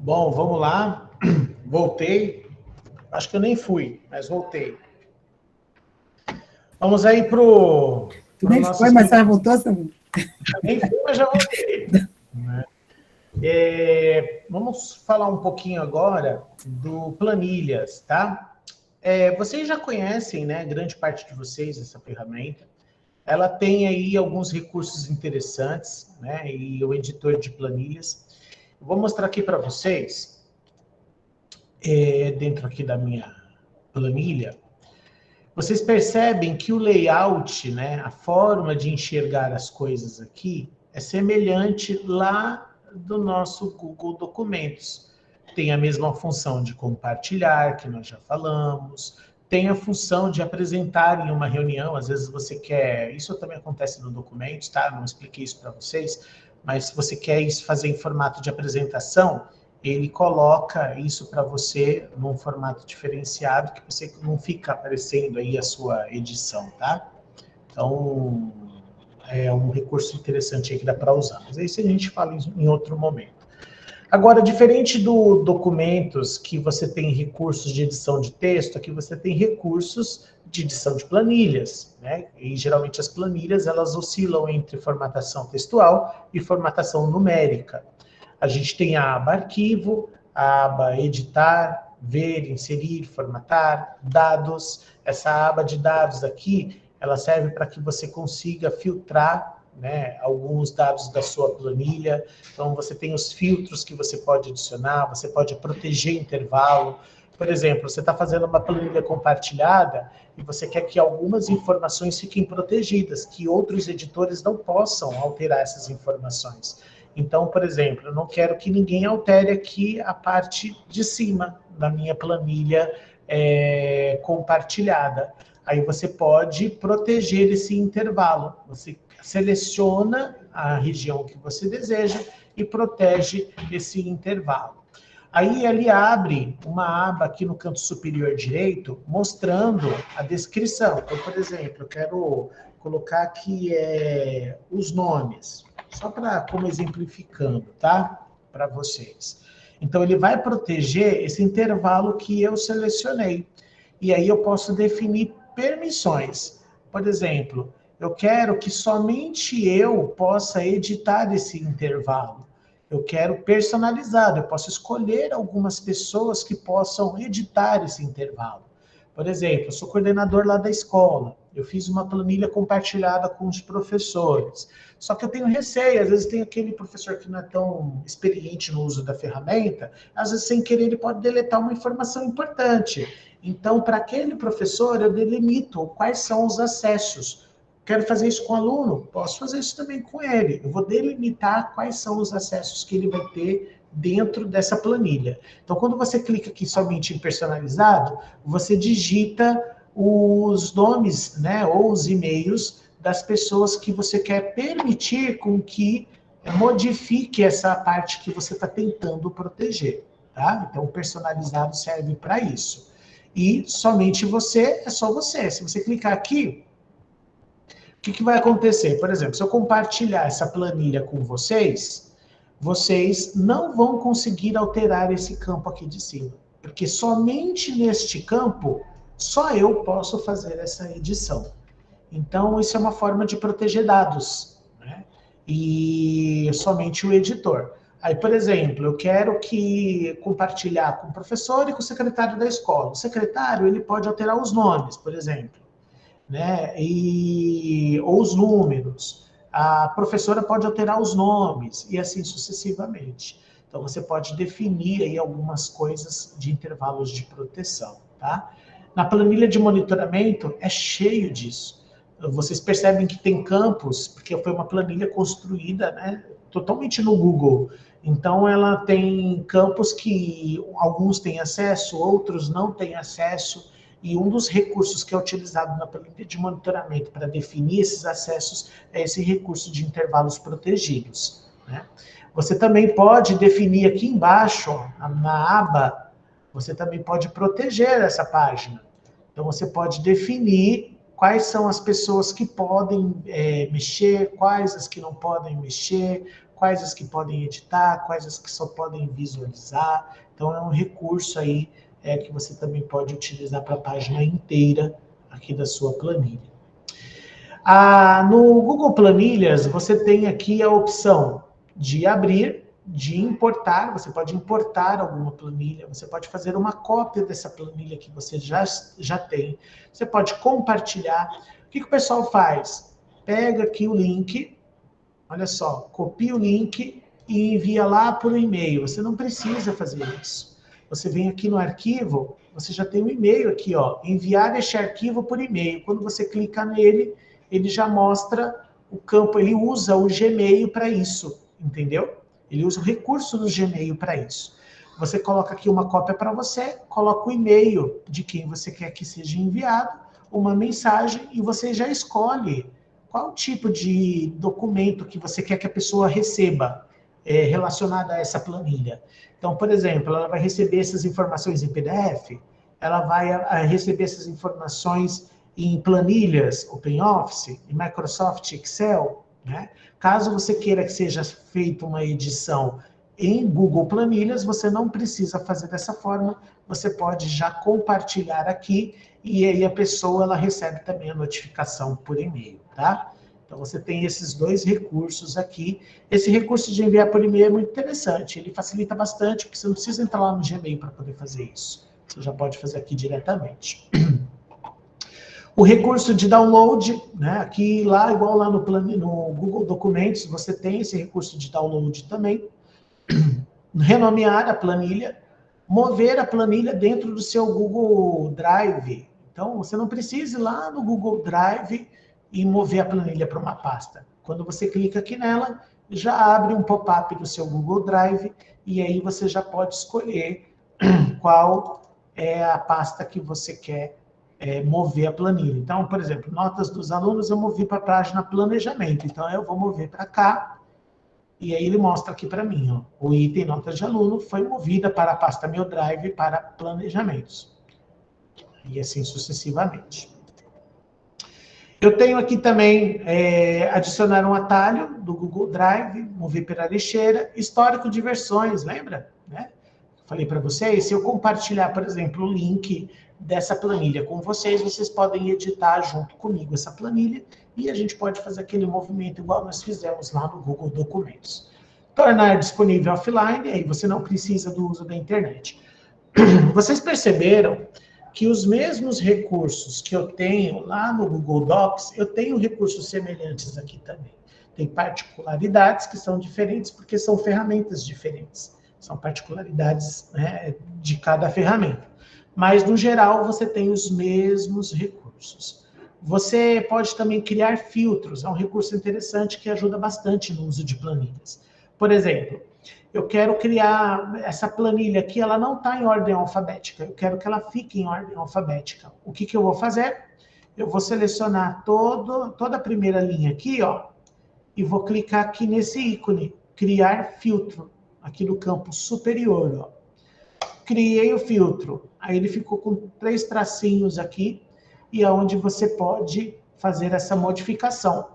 Bom, vamos lá. Voltei. Acho que eu nem fui, mas voltei. Vamos aí para o... Tu nem foi, mas já voltou, Samuel? Nem fui, mas já voltei. Vamos falar um pouquinho agora do Planilhas, tá? Vocês já conhecem, né? Grande parte de vocês, essa ferramenta. Ela tem aí alguns recursos interessantes, né? E o editor de planilhas. Eu vou mostrar aqui para vocês, dentro aqui da minha planilha. Vocês percebem que o layout, né? A forma de enxergar as coisas aqui é semelhante lá do nosso Google Documentos. Tem a mesma função de compartilhar, que nós já falamos. Tem a função de apresentar em uma reunião. Às vezes você quer... Isso também acontece no Documentos, tá? Não expliquei isso para vocês. Mas se você quer isso fazer em formato de apresentação, ele coloca isso para você num formato diferenciado, que você não fica aparecendo aí a sua edição, tá? Então, é um recurso interessante aí que dá para usar. Mas isso a gente fala em outro momento. Agora, diferente do Documentos, que você tem recursos de edição de texto, aqui você tem recursos de edição de planilhas, né? E geralmente as planilhas, elas oscilam entre formatação textual e formatação numérica. A gente tem a aba arquivo, a aba editar, ver, inserir, formatar, dados. Essa aba de dados aqui, ela serve para que você consiga filtrar, né, alguns dados da sua planilha. Então, você tem os filtros que você pode adicionar, você pode proteger intervalo. Por exemplo, você está fazendo uma planilha compartilhada e você quer que algumas informações fiquem protegidas, que outros editores não possam alterar essas informações. Então, por exemplo, eu não quero que ninguém altere aqui a parte de cima da minha planilha compartilhada. Aí você pode proteger esse intervalo. Você seleciona a região que você deseja e protege esse intervalo. Aí ele abre uma aba aqui no canto superior direito, mostrando a descrição. Então, por exemplo, eu quero colocar aqui os nomes, só para como exemplificando, tá? Para vocês. Então, ele vai proteger esse intervalo que eu selecionei. E aí eu posso definir permissões. Por exemplo, eu quero que somente eu possa editar esse intervalo. Eu quero personalizado, eu posso escolher algumas pessoas que possam editar esse intervalo. Por exemplo, eu sou coordenador lá da escola, eu fiz uma planilha compartilhada com os professores. Só que eu tenho receio, às vezes tem aquele professor que não é tão experiente no uso da ferramenta, às vezes sem querer ele pode deletar uma informação importante. Então, para aquele professor, eu delimito quais são os acessos. Quero fazer isso com o aluno? Posso fazer isso também com ele. Eu vou delimitar quais são os acessos que ele vai ter dentro dessa planilha. Então, quando você clica aqui somente em personalizado, você digita os nomes, né, ou os e-mails das pessoas que você quer permitir com que modifique essa parte que você está tentando proteger, tá? Então, o personalizado serve para isso. E somente você, é só você. Se você clicar aqui, o que vai acontecer? Por exemplo, se eu compartilhar essa planilha com vocês, vocês não vão conseguir alterar esse campo aqui de cima. Porque somente neste campo, só eu posso fazer essa edição. Então, isso é uma forma de proteger dados, né? E somente o editor. Aí, por exemplo, eu quero compartilhar com o professor e com o secretário da escola. O secretário, ele pode alterar os nomes, por exemplo, né? Ou os números. A professora pode alterar os nomes e assim sucessivamente. Então, você pode definir aí algumas coisas de intervalos de proteção, tá? Na planilha de monitoramento, é cheio disso. Vocês percebem que tem campos, porque foi uma planilha construída, né, totalmente no Google. Então, ela tem campos que alguns têm acesso, outros não têm acesso. E um dos recursos que é utilizado na planilha de monitoramento para definir esses acessos é esse recurso de intervalos protegidos, né? Você também pode definir aqui embaixo, na aba, você também pode proteger essa página. Então, você pode definir quais são as pessoas que podem mexer, quais as que não podem mexer, quais as que podem editar, quais as que só podem visualizar. Então, é um recurso aí que você também pode utilizar para a página inteira aqui da sua planilha. No Google Planilhas, você tem aqui a opção de abrir, de importar. Você pode importar alguma planilha, você pode fazer uma cópia dessa planilha que você já tem. Você pode compartilhar. O que o pessoal faz? Pega aqui o link, olha só, copia o link e envia lá por e-mail. Você não precisa fazer isso. Você vem aqui no arquivo, você já tem um e-mail aqui, ó, enviar este arquivo por e-mail. Quando você clica nele, ele já mostra o campo, ele usa o Gmail para isso, entendeu? Ele usa o recurso do Gmail para isso. Você coloca aqui uma cópia para você, coloca o e-mail de quem você quer que seja enviado, uma mensagem, e você já escolhe qual tipo de documento que você quer que a pessoa receba relacionada a essa planilha. Então, por exemplo, ela vai receber essas informações em PDF, ela vai receber essas informações em planilhas OpenOffice, em Microsoft Excel, né? Caso você queira que seja feita uma edição em Google Planilhas, você não precisa fazer dessa forma, você pode já compartilhar aqui e aí a pessoa ela recebe também a notificação por e-mail, tá? Então você tem esses dois recursos aqui. Esse recurso de enviar por e-mail é muito interessante, ele facilita bastante, porque você não precisa entrar lá no Gmail para poder fazer isso. Você já pode fazer aqui diretamente. O recurso de download, né? Aqui, lá, igual lá no Google Documentos, você tem esse recurso de download também. Renomear a planilha, mover a planilha dentro do seu Google Drive. Então, você não precisa ir lá no Google Drive e mover a planilha para uma pasta. Quando você clica aqui nela, já abre um pop-up do seu Google Drive e aí você já pode escolher qual é a pasta que você quer mover a planilha. Então, por exemplo, notas dos alunos eu movi para a página planejamento. Então, eu vou mover para cá e aí ele mostra aqui para mim, ó, o item notas de aluno foi movida para a pasta Meu Drive para planejamentos. E assim sucessivamente. Eu tenho aqui também adicionar um atalho do Google Drive, mover pela lixeira, histórico de versões, lembra? Né? Falei para vocês, se eu compartilhar, por exemplo, o link dessa planilha com vocês, vocês podem editar junto comigo essa planilha e a gente pode fazer aquele movimento igual nós fizemos lá no Google Documentos. Tornar disponível offline, aí você não precisa do uso da internet. Vocês perceberam que os mesmos recursos que eu tenho lá no Google Docs, eu tenho recursos semelhantes aqui também. Tem particularidades que são diferentes porque são ferramentas diferentes. São particularidades, né, de cada ferramenta. Mas, no geral, você tem os mesmos recursos. Você pode também criar filtros. É um recurso interessante que ajuda bastante no uso de planilhas. Por exemplo, eu quero criar essa planilha aqui, ela não está em ordem alfabética. Eu quero que ela fique em ordem alfabética. O que eu vou fazer? Eu vou selecionar toda a primeira linha aqui, ó, e vou clicar aqui nesse ícone, criar filtro, aqui no campo superior, ó. Criei o filtro, aí ele ficou com 3 tracinhos aqui, e é onde você pode fazer essa modificação.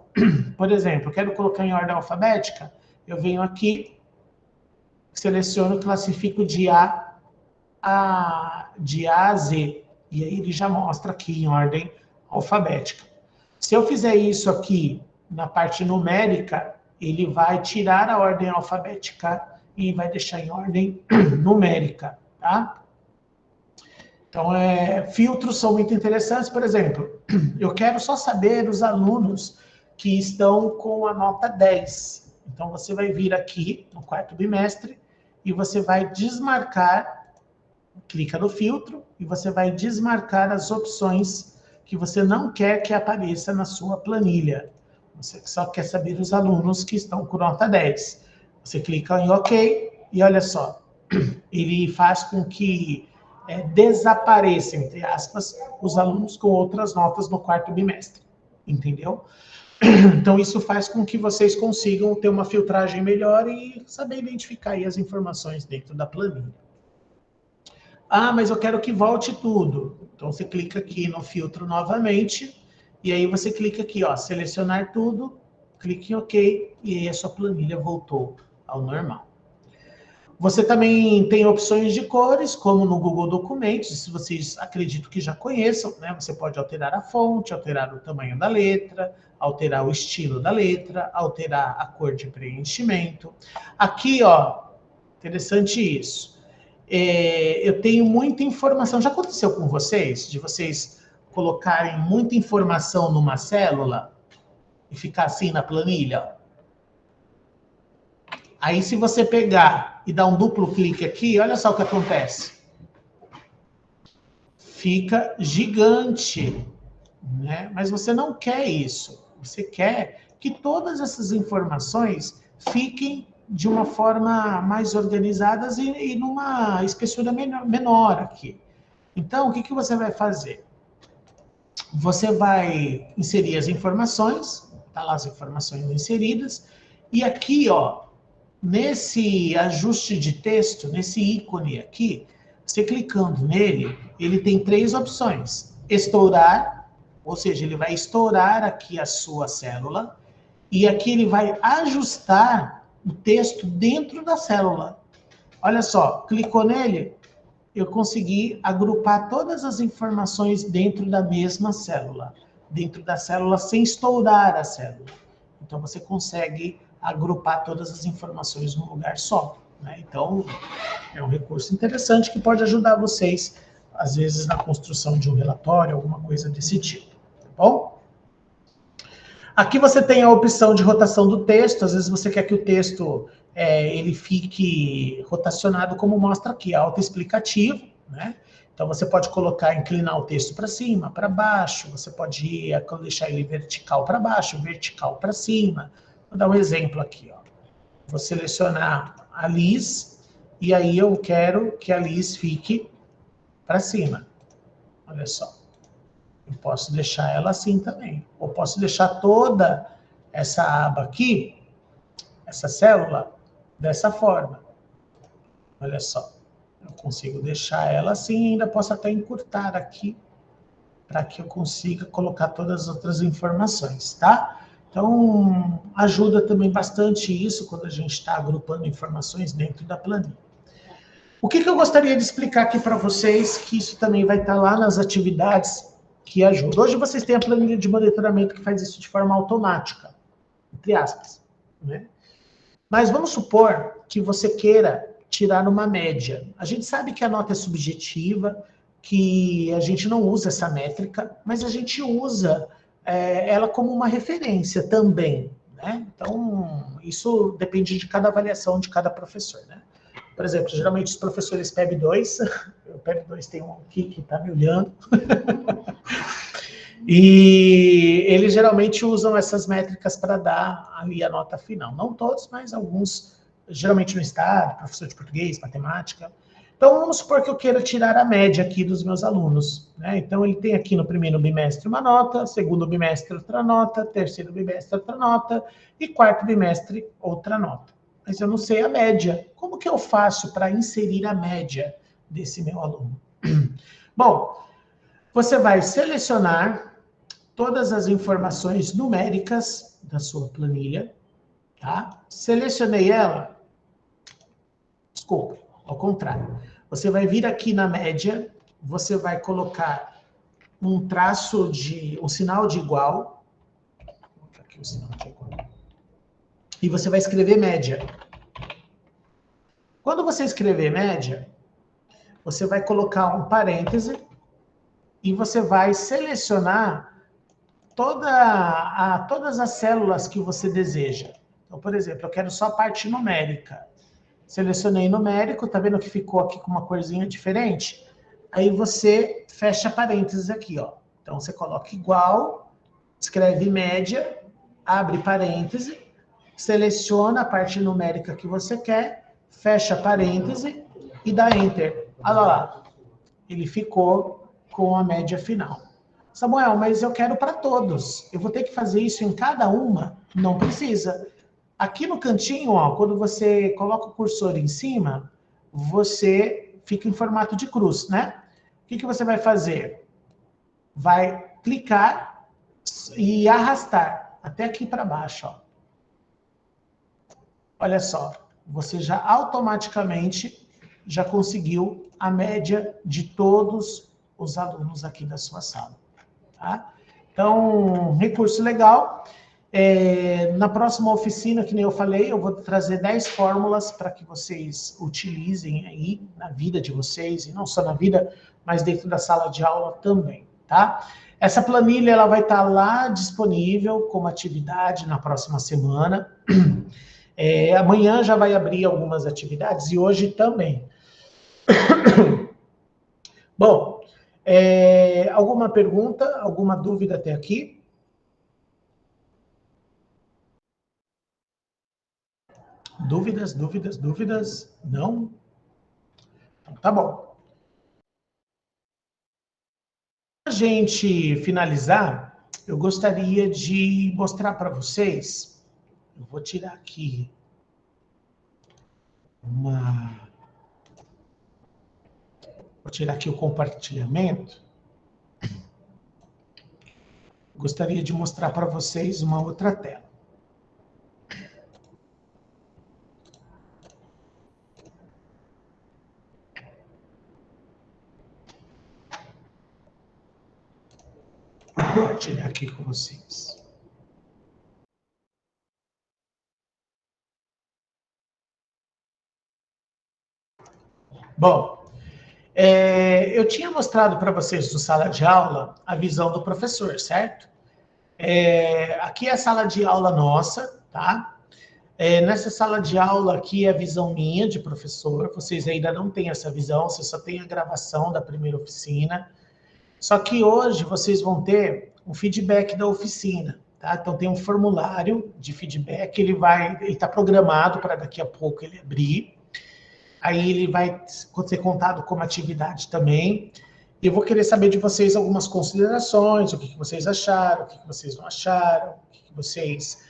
Por exemplo, eu quero colocar em ordem alfabética, eu venho aqui, seleciono, classifico de A a Z, e aí ele já mostra aqui em ordem alfabética. Se eu fizer isso aqui na parte numérica, ele vai tirar a ordem alfabética e vai deixar em ordem numérica, tá? Então, filtros são muito interessantes. Por exemplo, eu quero só saber os alunos que estão com a nota 10. Então, você vai vir aqui no 4º bimestre e você vai desmarcar, clica no filtro e você vai desmarcar as opções que você não quer que apareça na sua planilha. Você só quer saber os alunos que estão com nota 10. Você clica em OK e olha só, ele faz com que desapareça, entre aspas, os alunos com outras notas no 4º bimestre. Entendeu? Então, isso faz com que vocês consigam ter uma filtragem melhor e saber identificar aí as informações dentro da planilha. Ah, mas eu quero que volte tudo. Então, você clica aqui no filtro novamente, e aí você clica aqui, ó, selecionar tudo, clique em OK e aí a sua planilha voltou ao normal. Você também tem opções de cores, como no Google Documentos, se vocês acreditam que já conheçam, né? Você pode alterar a fonte, alterar o tamanho da letra, alterar o estilo da letra, alterar a cor de preenchimento. Aqui, ó, interessante isso. Eu tenho muita informação. Já aconteceu com vocês, de vocês colocarem muita informação numa célula e ficar assim na planilha? Aí, se você pegar e dar um duplo clique aqui, olha só o que acontece. Fica gigante, né? Mas você não quer isso. Você quer que todas essas informações fiquem de uma forma mais organizadas e numa espessura menor aqui. Então, o que você vai fazer? Você vai inserir as informações, tá lá as informações inseridas, e aqui, ó, nesse ajuste de texto, nesse ícone aqui, você clicando nele, ele tem 3 opções. Estourar, ou seja, ele vai estourar aqui a sua célula, e aqui ele vai ajustar o texto dentro da célula. Olha só, clicou nele, eu consegui agrupar todas as informações dentro da mesma célula. Dentro da célula, sem estourar a célula. Então, você consegue agrupar todas as informações num lugar só, né? Então, é um recurso interessante que pode ajudar vocês, às vezes, na construção de um relatório, alguma coisa desse tipo, tá bom? Aqui você tem a opção de rotação do texto, às vezes você quer que o texto ele fique rotacionado, como mostra aqui, autoexplicativo, né? Então, você pode colocar, inclinar o texto para cima, para baixo, você pode deixar ele vertical para baixo, vertical para cima. Vou dar um exemplo aqui, ó. Vou selecionar a Liz, e aí eu quero que a Liz fique para cima. Olha só. Eu posso deixar ela assim também. Ou posso deixar toda essa aba aqui, essa célula, dessa forma. Olha só. Eu consigo deixar ela assim e ainda posso até encurtar aqui para que eu consiga colocar todas as outras informações, tá? Então, ajuda também bastante isso quando a gente está agrupando informações dentro da planilha. O que eu gostaria de explicar aqui para vocês, que isso também vai estar lá nas atividades que ajudam. Hoje vocês têm a planilha de monitoramento que faz isso de forma automática, entre aspas, né? Mas vamos supor que você queira tirar uma média. A gente sabe que a nota é subjetiva, que a gente não usa essa métrica, mas a gente usa ela como uma referência também, né? Então, isso depende de cada avaliação de cada professor, né? Por exemplo, geralmente os professores PEB 2, o PEB 2 tem um aqui que está me olhando, e eles geralmente usam essas métricas para dar ali a nota final. Não todos, mas alguns, geralmente no estado, professor de português, matemática. Então, vamos supor que eu queira tirar a média aqui dos meus alunos, né? Então, ele tem aqui no primeiro bimestre uma nota, segundo bimestre outra nota, terceiro bimestre outra nota, e quarto bimestre outra nota. Mas eu não sei a média. Como que eu faço para inserir a média desse meu aluno? Bom, você vai selecionar todas as informações numéricas da sua planilha, tá? Selecionei ela. Desculpa, ao contrário. Você vai vir aqui na média, você vai colocar um traço de, um sinal de igual. Vou colocar aqui o sinal de igual. E você vai escrever média. Quando você escrever média, você vai colocar um parêntese e você vai selecionar todas as células que você deseja. Então, por exemplo, eu quero só a parte numérica. Selecionei numérico, tá vendo que ficou aqui com uma corzinha diferente? Aí você fecha parênteses aqui, ó. Então, você coloca igual, escreve média, abre parêntese, seleciona a parte numérica que você quer, fecha parêntese e dá Enter. Olha lá, ele ficou com a média final. Samuel, mas eu quero para todos. Eu vou ter que fazer isso em cada uma? Não precisa. Aqui no cantinho, ó, quando você coloca o cursor em cima, você fica em formato de cruz, né? O que você vai fazer? Vai clicar e arrastar até aqui para baixo, ó. olha só, você já automaticamente já conseguiu a média de todos os alunos aqui da sua sala, tá? Então, recurso legal. Na próxima oficina, que nem eu falei, eu vou trazer 10 fórmulas para que vocês utilizem aí na vida de vocês, e não só na vida, mas dentro da sala de aula também, tá? Essa planilha ela vai estar lá disponível como atividade na próxima semana. Amanhã já vai abrir algumas atividades e hoje também. Bom, alguma pergunta, alguma dúvida até aqui? Dúvidas? Não? Então, tá bom. Para a gente finalizar, eu gostaria de mostrar para vocês, eu vou tirar aqui vou tirar aqui o compartilhamento. Gostaria de mostrar para vocês uma outra tela. Vou compartilhar aqui com vocês. Bom, eu tinha mostrado para vocês no sala de aula a visão do professor, certo? Aqui é a sala de aula nossa, tá? Nessa sala de aula aqui é a visão minha de professor. Vocês ainda não têm essa visão, vocês só têm a gravação da primeira oficina. Só que hoje vocês vão ter um feedback da oficina, tá? Então tem um formulário de feedback, ele está programado para daqui a pouco ele abrir. Aí ele vai ser contado como atividade também. E eu vou querer saber de vocês algumas considerações, o que vocês acharam, o que vocês não acharam, o que vocês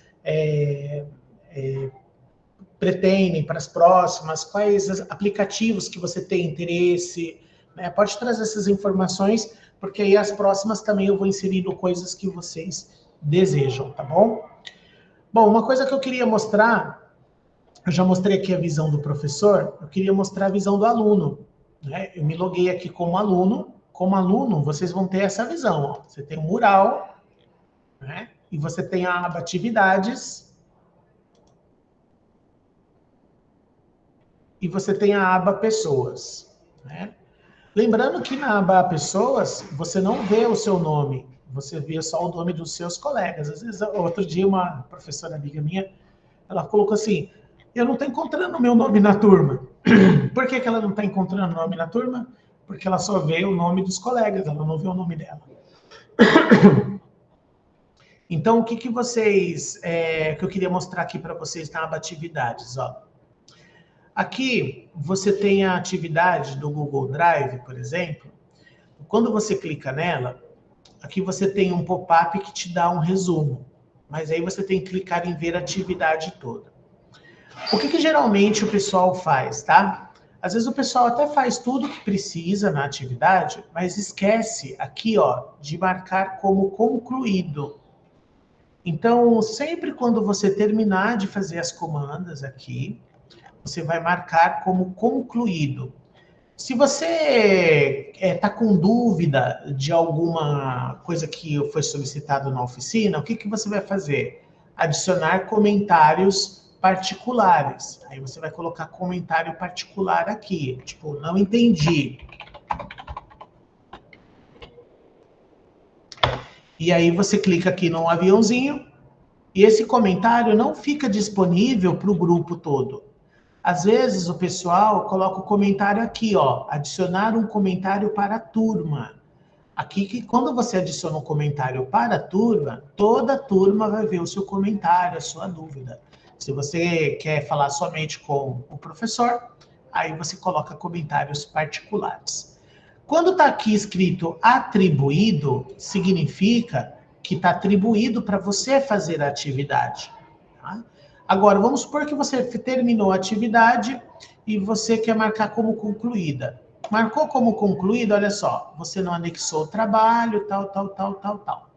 pretendem para as próximas, quais aplicativos que você tem interesse, né? Pode trazer essas informações, porque aí as próximas também eu vou inserindo coisas que vocês desejam, tá bom? Bom, uma coisa que eu queria mostrar, eu já mostrei aqui a visão do professor, eu queria mostrar a visão do aluno, né? Eu me loguei aqui como aluno, vocês vão ter essa visão, ó. Você tem o mural, né? E você tem a aba atividades, e você tem a aba pessoas, né? Lembrando que na aba pessoas, você não vê o seu nome, você vê só o nome dos seus colegas. Às vezes, outro dia, uma professora amiga minha, ela colocou assim, eu não estou encontrando o meu nome na turma. Por que ela não está encontrando o nome na turma? Porque ela só vê o nome dos colegas, ela não vê o nome dela. Então, o que eu queria mostrar aqui para vocês na aba atividades, ó. Aqui, você tem a atividade do Google Drive, por exemplo. Quando você clica nela, aqui você tem um pop-up que te dá um resumo. Mas aí você tem que clicar em ver a atividade toda. O que geralmente o pessoal faz, tá? Às vezes o pessoal até faz tudo que precisa na atividade, mas esquece aqui, ó, de marcar como concluído. Então, sempre quando você terminar de fazer as comandas aqui, você vai marcar como concluído. Se você está com dúvida de alguma coisa que foi solicitado na oficina, o que você vai fazer? Adicionar comentários particulares. Aí você vai colocar comentário particular aqui. Tipo, não entendi. E aí você clica aqui no aviãozinho e esse comentário não fica disponível para o grupo todo. Às vezes o pessoal coloca o comentário aqui, ó, adicionar um comentário para a turma. Aqui, que quando você adiciona um comentário para a turma, toda a turma vai ver o seu comentário, a sua dúvida. Se você quer falar somente com o professor, aí você coloca comentários particulares. Quando está aqui escrito atribuído, significa que está atribuído para você fazer a atividade. Tá? Agora, vamos supor que você terminou a atividade e você quer marcar como concluída. Marcou como concluída, olha só, você não anexou o trabalho, tal.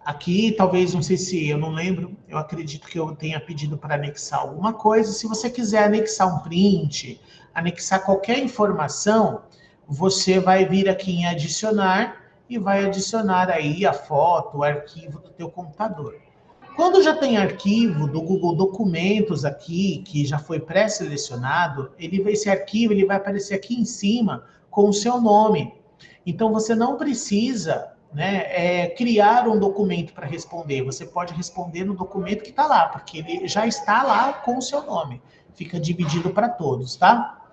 Aqui, talvez, não sei se, eu não lembro, eu acredito que eu tenha pedido para anexar alguma coisa. Se você quiser anexar um print, anexar qualquer informação, você vai vir aqui em adicionar e vai adicionar aí a foto, o arquivo do teu computador. Quando já tem arquivo do Google Documentos aqui, que já foi pré-selecionado, esse arquivo ele vai aparecer aqui em cima com o seu nome. Então, você não precisa, né, criar um documento para responder. Você pode responder no documento que está lá, porque ele já está lá com o seu nome. Fica dividido para todos, tá?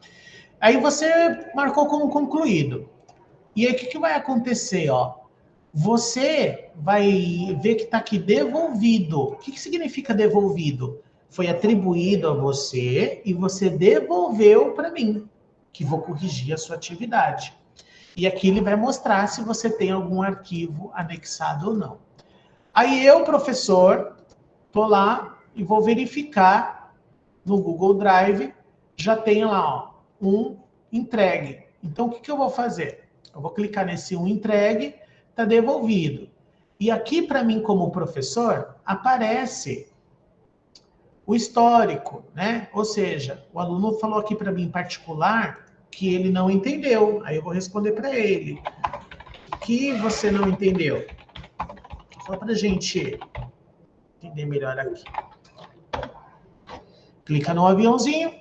Aí você marcou como concluído. E aí, o que vai acontecer, ó? Você vai ver que está aqui devolvido. O que significa devolvido? Foi atribuído a você e você devolveu para mim, que vou corrigir a sua atividade. E aqui ele vai mostrar se você tem algum arquivo anexado ou não. Aí eu, professor, estou lá e vou verificar no Google Drive, já tem lá, ó, um entregue. Então, o que eu vou fazer? Eu vou clicar nesse um entregue, está devolvido. E aqui, para mim, como professor, aparece o histórico, né? Ou seja, o aluno falou aqui para mim em particular que ele não entendeu. Aí eu vou responder para ele. O que você não entendeu? Só para a gente entender melhor aqui. Clica no aviãozinho.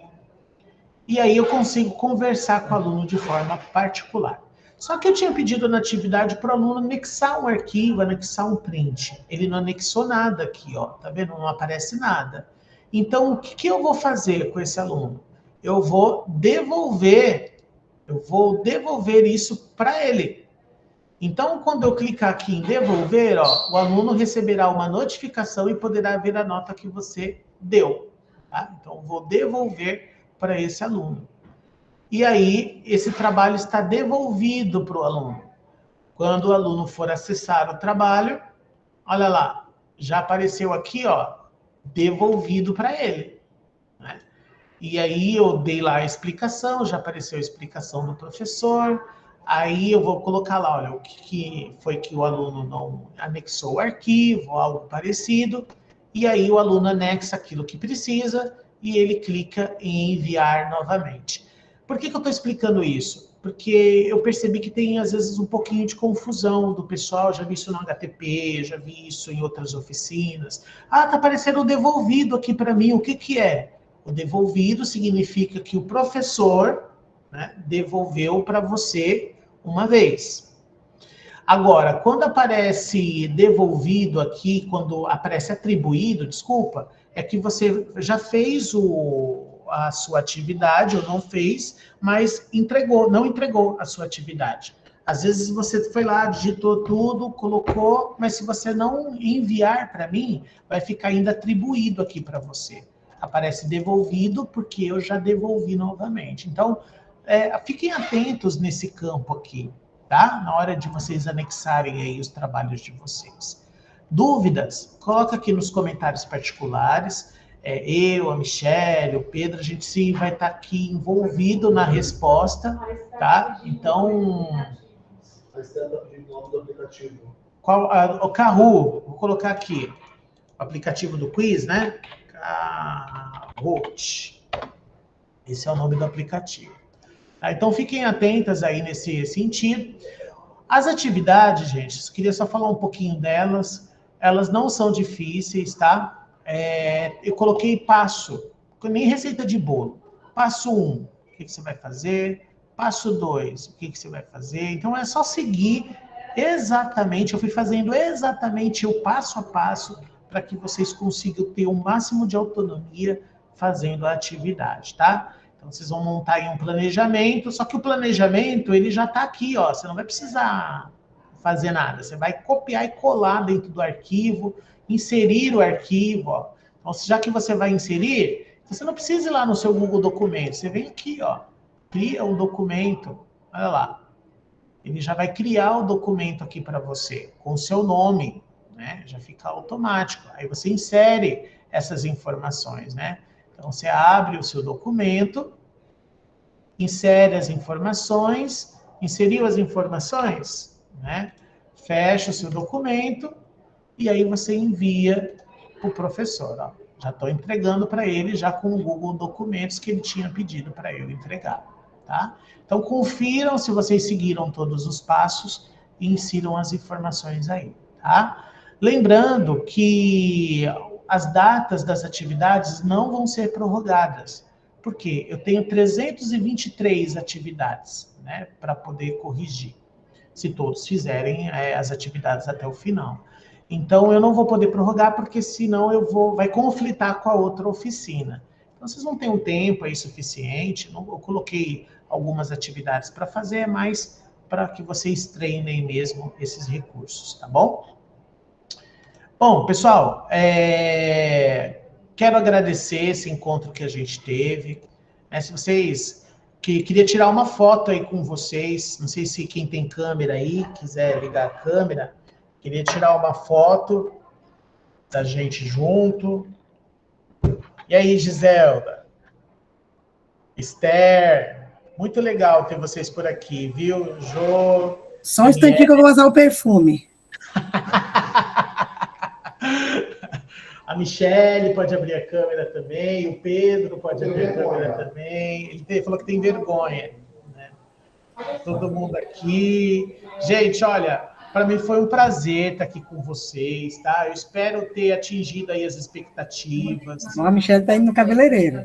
E aí eu consigo conversar com o aluno de forma particular. Só que eu tinha pedido na atividade para o aluno anexar um arquivo, anexar um print. Ele não anexou nada aqui, ó. Tá vendo? Não aparece nada. Então, o que eu vou fazer com esse aluno? Eu vou devolver isso para ele. Então, quando eu clicar aqui em devolver, ó, o aluno receberá uma notificação e poderá ver a nota que você deu. Tá? Então, eu vou devolver para esse aluno. E aí, esse trabalho está devolvido para o aluno. Quando o aluno for acessar o trabalho, olha lá, já apareceu aqui, ó, devolvido para ele. Né? E aí eu dei lá a explicação, já apareceu a explicação do professor, aí eu vou colocar lá, olha, o que foi que o aluno não anexou o arquivo, algo parecido, e aí o aluno anexa aquilo que precisa e ele clica em enviar novamente. Por que eu estou explicando isso? Porque eu percebi que tem, às vezes, um pouquinho de confusão do pessoal, já vi isso no HTP, já vi isso em outras oficinas. Ah, tá aparecendo o devolvido aqui para mim, o que é? O devolvido significa que o professor, né, devolveu para você uma vez. Agora, quando aparece devolvido aqui, quando aparece atribuído, desculpa, é que você já fez a sua atividade ou não fez, mas não entregou a sua atividade. Às vezes você foi lá, digitou tudo, colocou, mas se você não enviar para mim, vai ficar ainda atribuído aqui para você. Aparece devolvido porque eu já devolvi novamente. Então, fiquem atentos nesse campo aqui, tá? Na hora de vocês anexarem aí os trabalhos de vocês. Dúvidas? Coloca aqui nos comentários particulares. Eu, a Michelle, o Pedro, a gente vai estar aqui envolvido na resposta, tá? Então... A Estela está pedindo o nome do aplicativo. O Kahoot, vou colocar aqui. O aplicativo do quiz, né? Kahoot. Esse é o nome do aplicativo. Então, fiquem atentas aí nesse sentido. As atividades, gente, eu queria só falar um pouquinho delas. Elas não são difíceis, tá? Eu coloquei passo, nem receita de bolo. Passo 1, o que você vai fazer? Passo 2, o que você vai fazer? Então, é só seguir exatamente, eu fui fazendo exatamente o passo a passo para que vocês consigam ter o máximo de autonomia fazendo a atividade, tá? Então, vocês vão montar aí um planejamento, só que o planejamento, ele já está aqui, ó, você não vai precisar fazer nada, você vai copiar e colar dentro do arquivo, inserir o arquivo, ó. Então, já que você vai inserir, você não precisa ir lá no seu Google Documentos, você vem aqui, ó, cria um documento, olha lá, ele já vai criar o documento aqui para você, com o seu nome, né, já fica automático, aí você insere essas informações, né, então você abre o seu documento, insere as informações, inseriu as informações, né, fecha o seu documento, e aí você envia para o professor. Ó. Já estou entregando para ele, já com o Google Documentos que ele tinha pedido para eu entregar. Tá? Então, confiram se vocês seguiram todos os passos e insiram as informações aí. Tá? Lembrando que as datas das atividades não vão ser prorrogadas. Por quê? Eu tenho 323 atividades, né, para poder corrigir, se todos fizerem as atividades até o final. Então, eu não vou poder prorrogar, porque senão vai conflitar com a outra oficina. Então, vocês não têm um tempo aí suficiente, eu coloquei algumas atividades para fazer, mas para que vocês treinem mesmo esses recursos, tá bom? Bom, pessoal, quero agradecer esse encontro que a gente teve. Se vocês queria tirar uma foto aí com vocês, não sei se quem tem câmera aí quiser ligar a câmera, queria tirar uma foto da gente junto. E aí, Giselda, Esther, muito legal ter vocês por aqui, viu, Jô? Só um instantinho que eu vou usar o perfume. A Michele pode abrir a câmera também, o Pedro pode abrir a câmera também. Ele falou que tem vergonha, né? Todo mundo aqui. Gente, olha, para mim foi um prazer estar aqui com vocês, tá? Eu espero ter atingido aí as expectativas. A Michelle está indo no cabeleireiro.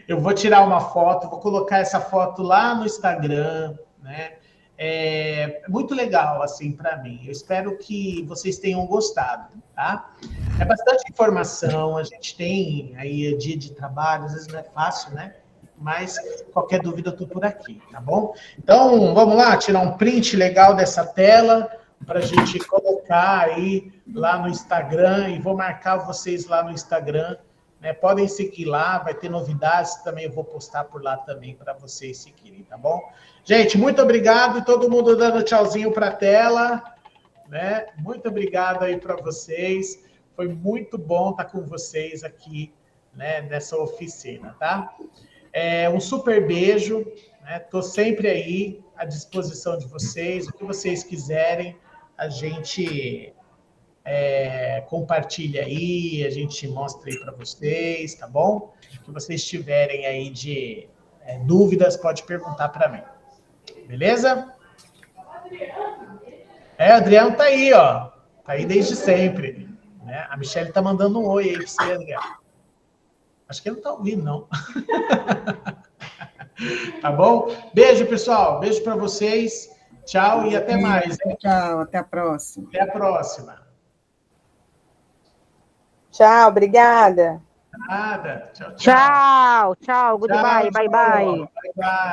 Eu vou tirar uma foto, vou colocar essa foto lá no Instagram, né? É muito legal, assim, para mim. Eu espero que vocês tenham gostado, tá? É bastante informação, a gente tem aí dia de trabalho, às vezes não é fácil, né? Mas qualquer dúvida eu tô por aqui, tá bom? Então, vamos lá, tirar um print legal dessa tela para a gente colocar aí lá no Instagram e vou marcar vocês lá no Instagram, né? Podem seguir lá, vai ter novidades também, eu vou postar por lá também para vocês seguirem, tá bom? Gente, muito obrigado e todo mundo dando tchauzinho para a tela, né? Muito obrigado aí para vocês. Foi muito bom estar com vocês aqui, né, nessa oficina, tá? Um super beijo, né? Tô sempre aí à disposição de vocês, o que vocês quiserem, a gente compartilha aí, a gente mostra aí para vocês, tá bom? O que vocês tiverem aí de dúvidas, pode perguntar para mim. Beleza? Adriano tá aí, ó. Tá aí desde sempre. Né? A Michelle tá mandando um oi aí pra você, Adriano. Acho que ele não tá ouvindo, não. Tá bom? Beijo, pessoal. Beijo para vocês. Tchau e até mais. Hein? Tchau, até a próxima. Até a próxima. Tchau, obrigada. Nada. Tchau, tchau. Tchau, tchau, goodbye, bye, bye. Bye, bye.